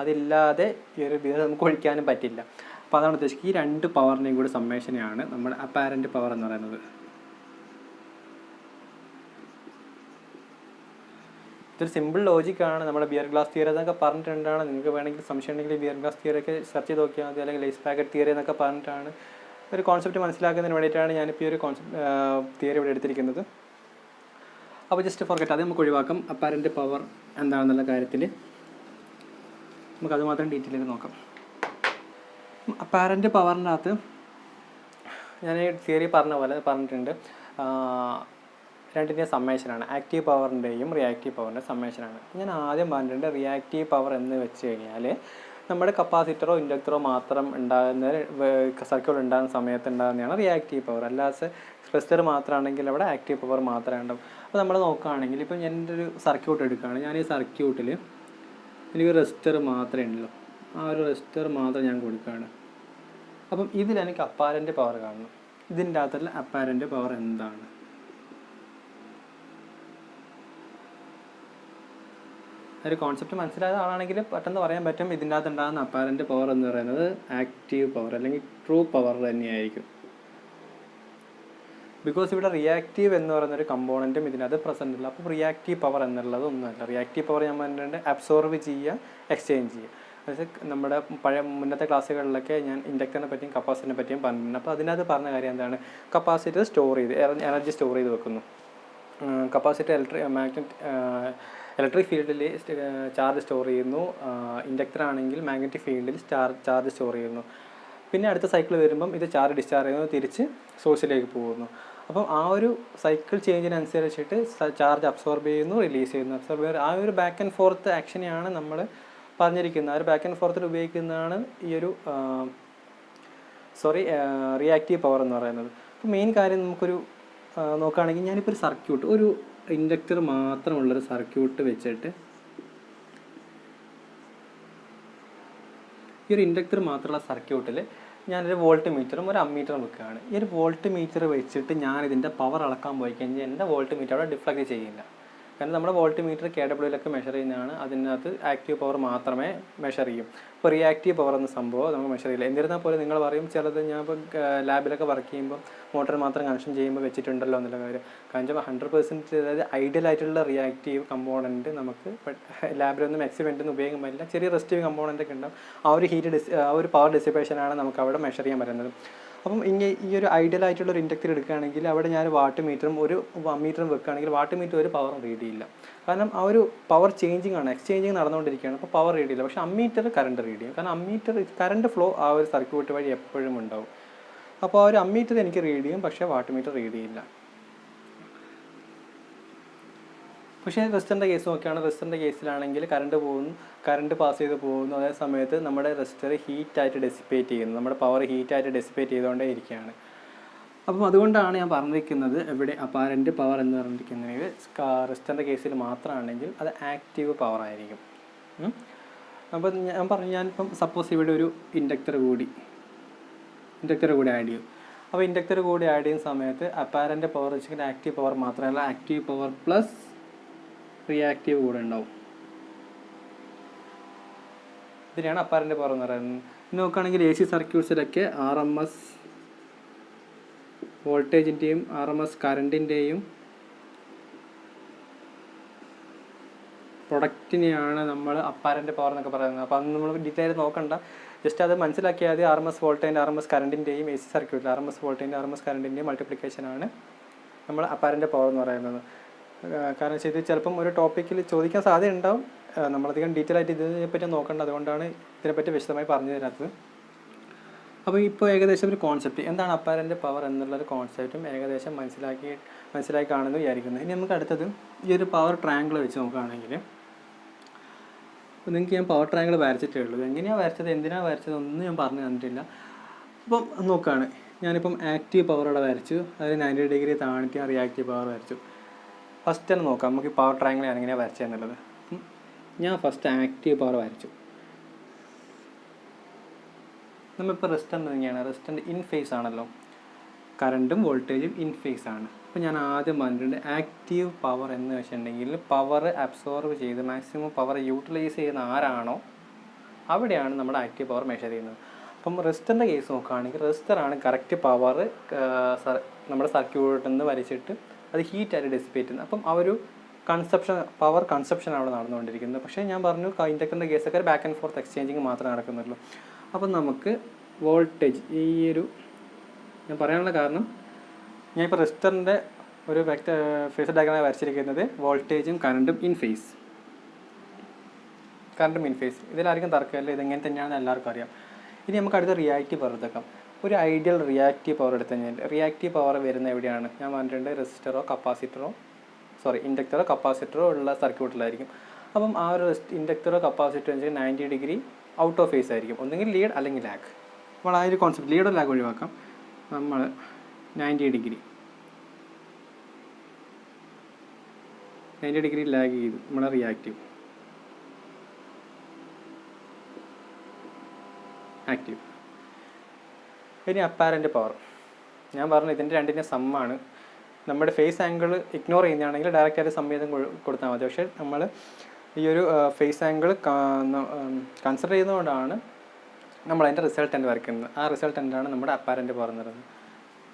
അതില്ലാതെ ഈ ഒരു ബിയർ നമുക്ക് ഒഴിക്കാനും പറ്റില്ല. അപ്പോൾ അതാണ് ഉദ്ദേശിക്കുന്നത്. ഈ രണ്ട് പവറിനെയും കൂടി സമ്മേഷനെയാണ് നമ്മുടെ അപ്പാരൻ്റ് പവർ എന്ന് പറയുന്നത്. ഇതൊരു സിമ്പിൾ ലോജിക്കാണ്. നമ്മുടെ ബിയർ ഗ്ലാസ് തിയറി എന്നൊക്കെ പറഞ്ഞിട്ടുണ്ടാണ്. നിങ്ങൾക്ക് വേണമെങ്കിൽ സംശയം ഉണ്ടെങ്കിൽ ബിയർ ഗ്ലാസ് തിയറി ഒക്കെ സെർച്ച് ചെയ്ത് നോക്കിയാൽ മതി. അല്ലെങ്കിൽ ലേസ് പാക്കറ്റ് തിയറി എന്നൊക്കെ പറഞ്ഞിട്ടാണ് ഒരു കോൺസെപ്റ്റ് മനസ്സിലാക്കുന്നതിന് വേണ്ടിയിട്ടാണ് ഞാനിപ്പോൾ ഈ ഒരു തിയറി ഇവിടെ എടുത്തിരിക്കുന്നത്. അപ്പോൾ ജസ്റ്റ് ഫോർഗെറ്റ്, അത് നമുക്ക് ഒഴിവാക്കാം. അപ്പാരൻ്റ് പവർ എന്താണെന്നുള്ള കാര്യത്തിൽ നമുക്കത് മാത്രം ഡീറ്റെയിൽ ചെയ്ത് നോക്കാം. അപ്പാരൻ്റ് പവറിൻ്റെ അകത്ത് ഞാൻ തിയറി പറഞ്ഞിട്ടുണ്ട്, രണ്ടിൻ്റെയും സമ്മേഷനാണ്. Active പവറിൻ്റെയും reactive പവറിൻ്റെ സമ്മേഷനാണ്. ഞാൻ ആദ്യം പറഞ്ഞിട്ടുണ്ട് റിയാക്റ്റീവ് പവർ എന്ന് വെച്ച് കഴിഞ്ഞാൽ നമ്മുടെ കപ്പാസിറ്ററോ ഇൻഡക്ടറോ മാത്രം ഉണ്ടാകുന്ന സർക്യൂട്ട് ഉണ്ടാകുന്ന സമയത്ത് ഉണ്ടാകുന്നതാണ് റിയാക്റ്റീവ് പവർ. അല്ലാതെ റെസിസ്റ്റർ മാത്രമാണെങ്കിൽ അവിടെ ആക്റ്റീവ് പവർ മാത്രമേ ഉണ്ടാവും. അപ്പോൾ നമ്മൾ നോക്കുകയാണെങ്കിൽ ഇപ്പം എൻ്റെ ഒരു സർക്യൂട്ട് എടുക്കുകയാണ്. ഞാൻ ഈ സർക്യൂട്ടിൽ എനിക്ക് റെസിസ്റ്റർ മാത്രമേ ഉള്ളൂ, ആ ഒരു റെസിസ്റ്റർ മാത്രം ഞാൻ കൊടുക്കുകയാണ്. അപ്പം ഇതിലെനിക്ക് അപ്പാരൻ്റ് പവർ കാണണം. ഇതിൻ്റെ അകത്തുള്ള അപ്പാരൻ്റ് പവർ എന്താണ്? ഒരു കോൺസെപ്റ്റ് മനസ്സിലായ ആളാണെങ്കിൽ പെട്ടെന്ന് പറയാൻ പറ്റും. ഇതിൻ്റെ അകത്ത് ഉണ്ടാകുന്ന അപ്പാരൻ്റ് പവർ എന്ന് പറയുന്നത് ആക്റ്റീവ് പവർ അല്ലെങ്കിൽ ട്രൂ പവർ തന്നെയായിരിക്കും. ബിക്കോസ് ഇവിടെ റിയാക്റ്റീവ് എന്ന് പറയുന്നൊരു കമ്പോണൻറ്റും ഇതിനകത്ത് പ്രസൻ്റ് ഇല്ല. അപ്പോൾ റിയാക്റ്റീവ് പവർ എന്നുള്ളത് ഒന്നുമല്ല. റിയാക്റ്റീവ് പവർ ഞാൻ പറഞ്ഞിട്ടുണ്ട് അബ്സോർബ് ചെയ്യുക, എക്സ്ചേഞ്ച് ചെയ്യുക. അതായത് നമ്മുടെ മുന്നത്തെ ക്ലാസ്സുകളിലൊക്കെ ഞാൻ ഇൻഡക്ടറിനെ പറ്റിയും കപ്പാസിറ്ററിനെ പറ്റിയും പറഞ്ഞിട്ടുണ്ട്. അപ്പോൾ അതിനകത്ത് പറഞ്ഞ കാര്യം എന്താണ്? കപ്പാസിറ്റർ സ്റ്റോർ ചെയ്ത് എനർജി സ്റ്റോർ ചെയ്ത് വെക്കുന്നു. കപ്പാസിറ്റർ ഇലക്ട്രിക് ഫീൽഡിൽ ചാർജ് സ്റ്റോർ ചെയ്യുന്നു. ഇൻഡക്ടർ ആണെങ്കിൽ മാഗ്നറ്റിക് ഫീൽഡിൽ ചാർജ് സ്റ്റോർ ചെയ്യുന്നു. പിന്നെ അടുത്ത സൈക്കിൾ വരുമ്പം ഇത് ചാർജ് ഡിസ്ചാർജ് ചെയ്യുന്നു, തിരിച്ച് സോഴ്സിലേക്ക് പോകുന്നു. അപ്പം ആ ഒരു സൈക്കിൾ ചേഞ്ചിനനുസരിച്ചിട്ട് ചാർജ് അബ്സോർബ് ചെയ്യുന്നു, റിലീസ് ചെയ്യുന്നു, അബ്സോർബ് ചെയ്യുന്നു. ആ ഒരു ബാക്ക് ആൻഡ് ഫോർത്ത് ആക്ഷനെയാണ് നമ്മൾ പറഞ്ഞിരിക്കുന്നത്. ആ ഒരു ബാക്ക് ആൻഡ് ഫോർത്തിൽ ഉപയോഗിക്കുന്നതാണ് ഈ ഒരു റിയാക്റ്റീവ് പവർ എന്ന് പറയുന്നത്. അപ്പോൾ മെയിൻ കാര്യം നമുക്കൊരു നോക്കുകയാണെങ്കിൽ ഞാനിപ്പോൾ ഒരു സർക്യൂട്ട്, ഒരു ഇൻഡക്ടർ മാത്രമുള്ളൊരു സർക്യൂട്ട് വെച്ചിട്ട് ഈ ഒരു ഇൻഡക്ടർ മാത്രമുള്ള സർക്യൂട്ടിൽ ഞാനൊരു വോൾട്ട് മീറ്ററും ഒരു അമ്മീറ്ററും വെക്കുകയാണ്. ഈ ഒരു വോൾട്ട് മീറ്റർ വെച്ചിട്ട് ഞാനിതിൻ്റെ പവർ അളക്കാൻ പോയി കഴിഞ്ഞാൽ എൻ്റെ വോൾട്ട് മീറ്റർ അവിടെ ഡിഫ്ലക്റ്റ് ചെയ്യില്ല. കാരണം നമ്മുടെ വോൾട്ട് മീറ്റർ KWയിലൊക്കെ മെഷർ ചെയ്യുന്നതാണ്. അതിനകത്ത് ആക്റ്റീവ് പവർ മാത്രമേ മെഷർ ചെയ്യും. ഇപ്പോൾ റിയാക്റ്റീവ് പവർ എന്ന സംഭവം നമുക്ക് മെഷർ ചെയ്യില്ല. എന്നിരുന്നാൽ പോലും നിങ്ങൾ പറയും ചിലത് ഞാൻ ഇപ്പോൾ ലാബിലൊക്കെ വർക്ക് ചെയ്യുമ്പോൾ മോട്ടർ മാത്രം കണക്ഷൻ ചെയ്യുമ്പോൾ വെച്ചിട്ടുണ്ടല്ലോ എന്നുള്ള കാര്യം. കാരണം 100% അതായത് ഐഡിയൽ ആയിട്ടുള്ള റിയാക്റ്റീവ് കമ്പോണൻറ്റ് നമുക്ക് ലാബിലൊന്നും എക്സിപെൻറ്റൊന്നും ഉപയോഗിക്കാൻ പറ്റില്ല. ചെറിയ റെസിസ്റ്റീവ് കമ്പോണൻ്റ് ഒക്കെ ഉണ്ടാവും. ആ ഒരു പവർ ഡിസിപ്പേഷനാണ് നമുക്ക് അവിടെ മെഷർ ചെയ്യാൻ പറ്റുന്നത്. അപ്പം ഈ ഒരു ഐഡിയൽ ആയിട്ടുള്ള ഒരു ഇൻഡക്ടർ എടുക്കുകയാണെങ്കിൽ അവിടെ ഞാൻ വാട്ട് മീറ്ററും ഒരു അമ്മീറ്ററും വെക്കുകയാണെങ്കിൽ വാട്ട് മീറ്റർ ഒരു പവറും റീഡ് ചെയ്യില്ല. കാരണം ആ ഒരു പവർ ചേഞ്ചിങ് ആണ്, എക്സ്ചേഞ്ചിങ് നടന്നുകൊണ്ടിരിക്കുകയാണ്. അപ്പോൾ പവർ റീഡ് ചെയ്യില്ല. പക്ഷേ അമ്മീറ്റർ കറണ്ട് റീഡ് ചെയ്യും. കാരണം അമ്മീറ്റർ കറണ്ട് ഫ്ലോ ആ ഒരു സർക്യൂട്ട് വഴി എപ്പോഴും ഉണ്ടാവും. അപ്പോൾ ആ ഒരു അമ്മീറ്റർ എനിക്ക് റീഡ് ചെയ്യും, പക്ഷേ വാട്ട് മീറ്റർ റീഡ് ചെയ്യില്ല. പക്ഷേ റെസിസ്റ്ററിൻ്റെ കേസ് നോക്കുകയാണ്. റെസിസ്റ്ററിൻ്റെ കേസിലാണെങ്കിൽ കറണ്ട് പാസ് ചെയ്ത് പോകുന്നു. അതേ സമയത്ത് നമ്മുടെ റെസിസ്റ്റർ ഹീറ്റായിട്ട് ഡെസിപ്പേറ്റ് ചെയ്യുന്നു. നമ്മുടെ പവർ ഹീറ്റായിട്ട് ഡെസിപ്പേറ്റ് ചെയ്തുകൊണ്ടേ ഇരിക്കുകയാണ്. അപ്പം അതുകൊണ്ടാണ് ഞാൻ പറഞ്ഞിരിക്കുന്നത് ഇവിടെ അപ്പാരൻ്റ് പവർ എന്ന് പറഞ്ഞിരിക്കുന്നത് റെസിസ്റ്ററിൻ്റെ കേസിൽ മാത്രമാണെങ്കിൽ അത് ആക്റ്റീവ് പവർ ആയിരിക്കും. അപ്പോൾ ഞാൻ പറഞ്ഞു, ഞാനിപ്പം സപ്പോസ് ഇവിടെ ഒരു ഇൻഡക്ടർ കൂടി ആഡ് ചെയ്യും. അപ്പോൾ ഇൻഡക്ടർ കൂടി ആഡ് ചെയ്യുന്ന സമയത്ത് അപ്പാരൻ്റ് പവർ വെച്ചിട്ട് ആക്റ്റീവ് പവർ മാത്രമല്ല, ആക്റ്റീവ് പവർ പ്ലസ് റിയാക്റ്റീവ് കൂടെ ഉണ്ടാവും. ഇതിനെയാണ് അപ്പാരൻ്റ് പവർ എന്ന് പറയുന്നത്. നോക്കുകയാണെങ്കിൽ AC സർക്യൂട്ട്സിലൊക്കെ RMS വോൾട്ടേജിൻ്റെയും RMS കറണ്ടിൻ്റെയും പ്രൊഡക്റ്റിനെയാണ് നമ്മൾ അപ്പാരൻ്റ് പവർ എന്നൊക്കെ പറയുന്നത്. അപ്പോൾ അത് നമ്മൾ ഡീറ്റെയിൽ നോക്കണ്ട, ജസ്റ്റ് അത് മനസ്സിലാക്കിയാൽ മതി. RMS വോൾട്ടേജിൻ്റെ RMS കറണ്ടിൻ്റെയും AC സർക്യൂട്ടിൽ RMS വോൾട്ടേജിൻ്റെ RMS കറണ്ടിൻ്റെയും മൾട്ടിപ്ലിക്കേഷനാണ് നമ്മൾ അപ്പാരൻ്റ് പവർ എന്ന് പറയുന്നത്. കാരണം ഇത് ചിലപ്പം ഒരു ടോപ്പിക്കിൽ ചോദിക്കാൻ സാധ്യത ഉണ്ടാവും. നമ്മളധികം ഡീറ്റെയിൽ ആയിട്ട് ഇതിനെപ്പറ്റി നോക്കേണ്ട, അതുകൊണ്ടാണ് ഇതിനെപ്പറ്റി വിശദമായി പറഞ്ഞു തരാത്തത്. അപ്പോൾ ഇപ്പോൾ ഏകദേശം ഒരു കോൺസെപ്റ്റ് എന്താണ് അപ്പാരൻ്റ് പവർ എന്നുള്ളൊരു കോൺസെപ്റ്റും ഏകദേശം മനസ്സിലാക്കി കാണുമെന്ന് വിചാരിക്കുന്നത്. ഇനി നമുക്ക് അടുത്തത് ഈ ഒരു പവർ ട്രയാങ്കിൾ വെച്ച് നോക്കുകയാണെങ്കിൽ, അപ്പോൾ നിങ്ങൾക്ക് ഞാൻ പവർ ട്രയാങ്കിൾ വരച്ചിട്ടേ ഉള്ളൂ. എങ്ങനെയാണ് വരച്ചത്, എന്തിനാണ് വരച്ചത് ഒന്നും ഞാൻ പറഞ്ഞു തന്നിട്ടില്ല. അപ്പം നോക്കുകയാണ്, ഞാനിപ്പം ആക്റ്റീവ് പവർ അവിടെ വരച്ചു, അതിൽ 90 ഡിഗ്രി താണിട്ട് ഞാൻ റിയാക്റ്റീവ് പവർ വരച്ചു. ഫസ്റ്റ് തന്നെ നോക്കാം നമുക്ക് പവർ ട്രയാങ്കിൾ ഞാൻ എങ്ങനെയാണ് വരച്ചതെന്നുള്ളത്. ഞാൻ ഫസ്റ്റ് ആക്റ്റീവ് പവർ വരച്ചു. നമ്മളിപ്പോൾ റെസിസ്റ്റൻ്റ് തന്നെയാണ്, റെസിസ്റ്റൻ്റ് ഇൻ ഫേസ് ആണല്ലോ, കറണ്ടും വോൾട്ടേജും ഇൻ ഫേസ് ആണ്. അപ്പോൾ ഞാൻ ആദ്യം പറഞ്ഞിട്ടുണ്ട് ആക്റ്റീവ് പവർ എന്ന് വെച്ചിട്ടുണ്ടെങ്കിൽ പവർ അബ്സോർബ് ചെയ്ത് മാക്സിമം പവർ യൂട്ടിലൈസ് ചെയ്യുന്ന ആരാണോ അവിടെയാണ് നമ്മൾ ആക്റ്റീവ് പവർ മെഷർ ചെയ്യുന്നത്. അപ്പം റെസിസ്റ്ററിൻ്റെ കേസ് നോക്കുകയാണെങ്കിൽ റെസിസ്റ്ററാണ് കറക്റ്റ് പവർ നമ്മുടെ സർക്യൂട്ടിൽ നിന്ന് വലിച്ചിട്ട് അത് ഹീറ്റായിട്ട് ഡെസിപ്പേറ്റ് ചെയ്യുന്നത്. അപ്പം ആ ഒരു പവർ കൺസപ്ഷനാണ് അവിടെ നടന്നുകൊണ്ടിരിക്കുന്നത്. പക്ഷേ ഞാൻ പറഞ്ഞു ഇൻഡക്ടറിൻ്റെ കേസൊക്കെ ബാക്ക് ആൻഡ് ഫോർത്ത് എക്സ്ചേഞ്ചിങ് മാത്രമേ നടക്കുന്നുള്ളൂ. അപ്പം നമുക്ക് വോൾട്ടേജ് ഈ ഒരു ഞാൻ പറയാനുള്ള കാരണം, ഞാൻ ഇപ്പോൾ റെസിസ്റ്ററിൻ്റെ ഒരു ഫേസ് ഡയഗ്രാം വരച്ചിരിക്കുന്നത് വോൾട്ടേജും കറണ്ടും ഇൻ ഫേസ്. ഇതിലായിരിക്കും തർക്കമല്ല, ഇതെങ്ങനെ തന്നെയാണെന്ന് എല്ലാവർക്കും അറിയാം. ഇനി നമുക്ക് അടുത്ത റിയാക്റ്റീവ് പവർ എടുത്തേക്കാം. ഒരു ഐഡിയൽ റിയാക്റ്റീവ് പവർ എടുത്തു കഴിഞ്ഞാൽ റിയാക്റ്റീവ് പവർ വരുന്ന എവിടെയാണ്? ഞാൻ പറഞ്ഞിട്ടുണ്ട് ഇൻഡക്ടറോ കപ്പാസിറ്ററോ ഉള്ള സർക്യൂട്ടിലായിരിക്കും. അപ്പം ആ ഒരു ഇൻഡക്ടറോ കപ്പാസിറ്ററോ വെച്ചാൽ 90 ഡിഗ്രി ഔട്ട് ഓഫ് ഫേസ് ആയിരിക്കും, ഒന്നെങ്കിൽ ലീഡ് അല്ലെങ്കിൽ ലാഗ്. നമ്മൾ ആ ഒരു കോൺസെപ്റ്റ് ലീഡോ ലാഗ് ഒഴിവാക്കാം. നമ്മൾ 90 ഡിഗ്രി ലാഗ് ചെയ്തു നമ്മുടെ റിയാക്റ്റീവ്. ആക്റ്റീവ്. ഇനി അപ്പാരൻ്റ് പവർ. ഞാൻ പറഞ്ഞു ഇതിൻ്റെ രണ്ടിൻ്റെ സമ്മാണ്. നമ്മുടെ ഫേസ് ആംഗിൾ ഇഗ്നോർ ചെയ്യുന്നതാണെങ്കിൽ ഡയറക്റ്റായിട്ട് സംവേദം കൊടുത്താൽ മതി. പക്ഷേ നമ്മൾ ഈ ഒരു ഫേസ് ആംഗിൾ കൺസിഡർ ചെയ്യുന്നതുകൊണ്ടാണ് നമ്മൾ അതിൻ്റെ റിസൾട്ടൻ്റ് വരയ്ക്കുന്നത്. ആ റിസൾട്ടൻ്റാണ് നമ്മുടെ അപ്പാരൻ്റ് പവർ എന്ന് പറയുന്നത്.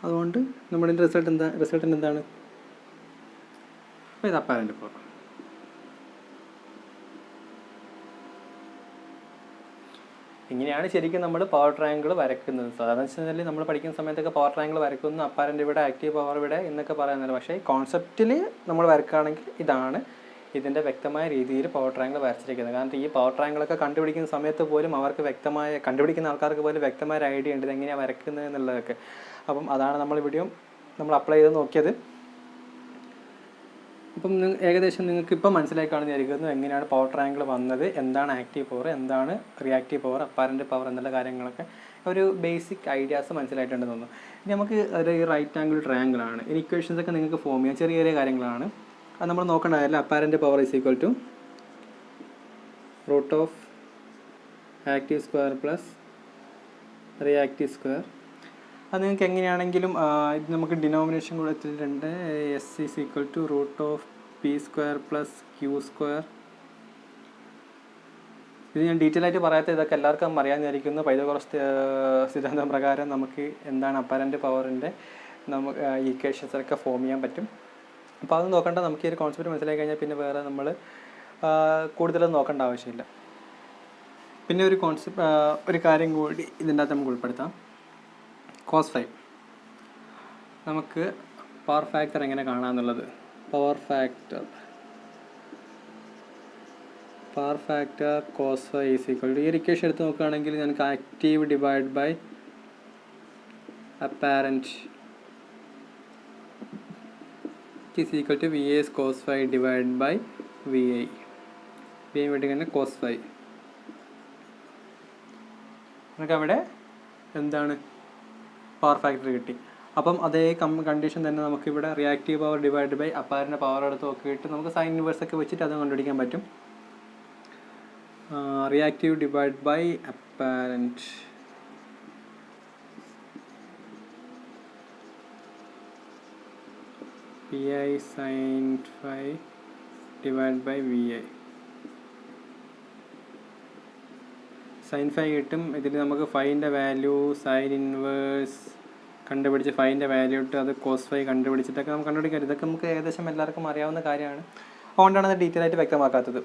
അതുകൊണ്ട് നമ്മളിതിൻ്റെ റിസൾട്ടൻ്റ് എന്താണ്? ഇത് അപ്പാരൻ്റ് പവർ. ഇങ്ങനെയാണ് ശരിക്കും നമ്മൾ പവർ ട്രയാങ്കിൾ വരയ്ക്കുന്നത്. സാധാരണ വെച്ചാൽ നമ്മൾ പഠിക്കുന്ന സമയത്തൊക്കെ പവർ ട്രയാങ്കിൾ വരയ്ക്കുന്നു, അപ്പാരൻ്റ് ഇവിടെ, ആക്റ്റീവ് പവർ ഇവിടെ എന്നൊക്കെ പറയുന്നില്ല. പക്ഷേ കോൺസെപ്റ്റിൽ നമ്മൾ വരയ്ക്കുകയാണെങ്കിൽ ഇതാണ് ഇതിൻ്റെ വ്യക്തമായ രീതിയിൽ പവർ ട്രയാങ്കിൾ വരച്ചിരിക്കുന്നത്. കാരണം ഈ പവർ ട്രയാങ്കിളൊക്കെ കണ്ടുപിടിക്കുന്ന സമയത്ത് പോലും അവർക്ക് കണ്ടുപിടിക്കുന്ന ആൾക്കാർക്ക് പോലും വ്യക്തമായ ഒരു ഐഡിയ ഉണ്ട് ഇതെങ്ങനെയാണ് വരയ്ക്കുന്നത് എന്നുള്ളതൊക്കെ. അപ്പം അതാണ് നമ്മൾ അപ്ലൈ ചെയ്ത് നോക്കിയത്. അപ്പം ഏകദേശം നിങ്ങൾക്ക് ഇപ്പം മനസ്സിലായി കാണുന്നതായിരിക്കുന്നു എങ്ങനെയാണ് പവർ ട്രയാങ്കിൾ വന്നത്, എന്താണ് ആക്റ്റീവ് പവർ, എന്താണ് റിയാക്റ്റീവ് പവർ, അപ്പാരൻ്റ് പവർ എന്നുള്ള കാര്യങ്ങളൊക്കെ ഒരു ബേസിക് ഐഡിയാസ് മനസ്സിലായിട്ടുണ്ടെന്ന് തോന്നുന്നു. ഇനി നമുക്ക് ഒരു റൈറ്റ് ആംഗിൾ ട്രയാങ്കിളാണ്. ഇനി ഇക്വേഷൻസൊക്കെ നിങ്ങൾക്ക് ഫോം ചെയ്യാം, ചെറിയ ചെറിയ കാര്യങ്ങളാണ്. അത് നമ്മൾ നോക്കേണ്ട കാര്യമില്ല. Apparent power is equal to root of active square plus reactive square. അത് നിങ്ങൾക്ക് എങ്ങനെയാണെങ്കിലും ഇത് നമുക്ക് ഡിനോമിനേഷൻ കൊടുത്തിട്ടുണ്ട്. S is equal to root of P square plus Q square. ഇത് ഞാൻ ഡീറ്റെയിൽ ആയിട്ട് പറയാത്ത ഇതൊക്കെ എല്ലാവർക്കും അറിയാമെന്നായിരിക്കുന്നു. പൈതഗോറസ് സിദ്ധാന്തം പ്രകാരം നമുക്ക് എന്താണ് അപ്പാരൻ്റ് പവറിൻ്റെ നമുക്ക് ഈക്വേഷൻസൊക്കെ ഫോം ചെയ്യാൻ പറ്റും. അപ്പോൾ അത് നോക്കേണ്ട, നമുക്ക് ഈ ഒരു കോൺസെപ്റ്റ് മനസ്സിലാക്കി കഴിഞ്ഞാൽ പിന്നെ വേറെ നമ്മൾ കൂടുതലൊന്നും നോക്കേണ്ട ആവശ്യമില്ല. പിന്നെ ഒരു കാര്യം കൂടി ഇതിൻ്റെ അകത്ത് നമുക്ക് ഉൾപ്പെടുത്താം. cos φ. നമുക്ക് പവർ ഫാക്ടർ എങ്ങനെ കാണാമെന്നുള്ളത്. Power factor cos φ is equal to, ഈ ഒരു ഇക്വേഷൻ എടുത്ത് നോക്കുകയാണെങ്കിൽ നമുക്ക് active divide by apparent is equal to VA cos φ divide by VI. VI വേണ്ടി cos φ. നമുക്ക് അവിടെ എന്താണ് പവർ ഫാക്ടർ കിട്ടി. അപ്പം അതേ കണ്ടീഷൻ തന്നെ നമുക്കിവിടെ reactive power divide by apparent power എടുത്ത് നോക്കിയിട്ട് നമുക്ക് സൈൻ ഇൻവേഴ്സ് ഒക്കെ വെച്ചിട്ട് അത് കണ്ടുപിടിക്കാൻ പറ്റും. Reactive divide by apparent PI sin φ divide by VI. Sine phi കിട്ടും. ഇതിൽ നമുക്ക് ഫൈൻ്റെ വാല്യൂ സൈൻ ഇൻവേഴ്സ് കണ്ടുപിടിച്ച് ഫൈൻ്റെ വാല്യൂ ഇട്ട് അത് കോസ് ഫൈ കണ്ടുപിടിച്ചിട്ടൊക്കെ നമുക്ക് കണ്ടുപിടിക്കാം. ഇതൊക്കെ നമുക്ക് ഏകദേശം എല്ലാവർക്കും അറിയാവുന്ന കാര്യമാണ്. അതുകൊണ്ടാണ് അത് ഡീറ്റെയിൽ ആയിട്ട് വ്യക്തമാക്കാത്തത്.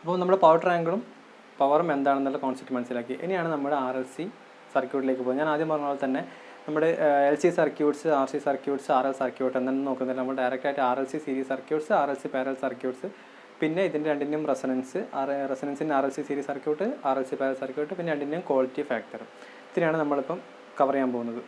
അപ്പോൾ നമ്മുടെ പവർ ട്രയാങ്കിളും പവറും എന്താണെന്നുള്ള കോൺസെപ്റ്റ് മനസ്സിലാക്കി. ഇനിയാണ് നമ്മുടെ RLC സർക്യൂട്ടിലേക്ക് പോകുന്നത്. ഞാൻ ആദ്യം പറഞ്ഞ പോലെ തന്നെ നമ്മുടെ LC circuits, RC circuits, RL circuit എന്നൊന്നും നോക്കുന്നില്ല. നമ്മൾ ഡയറക്റ്റായിട്ട് RLC series circuits, RLC parallel circuits, പിന്നെ ഇതിൻ്റെ രണ്ടിൻ്റെയും റെസനൻസിൻ്റെ RLC series circuit, RLC parallel circuit, പിന്നെ രണ്ടിൻ്റെയും ക്വാളിറ്റി ഫാക്ടർ. ഇത്രയാണ് നമ്മളിപ്പം കവർ ചെയ്യാൻ പോകുന്നത്.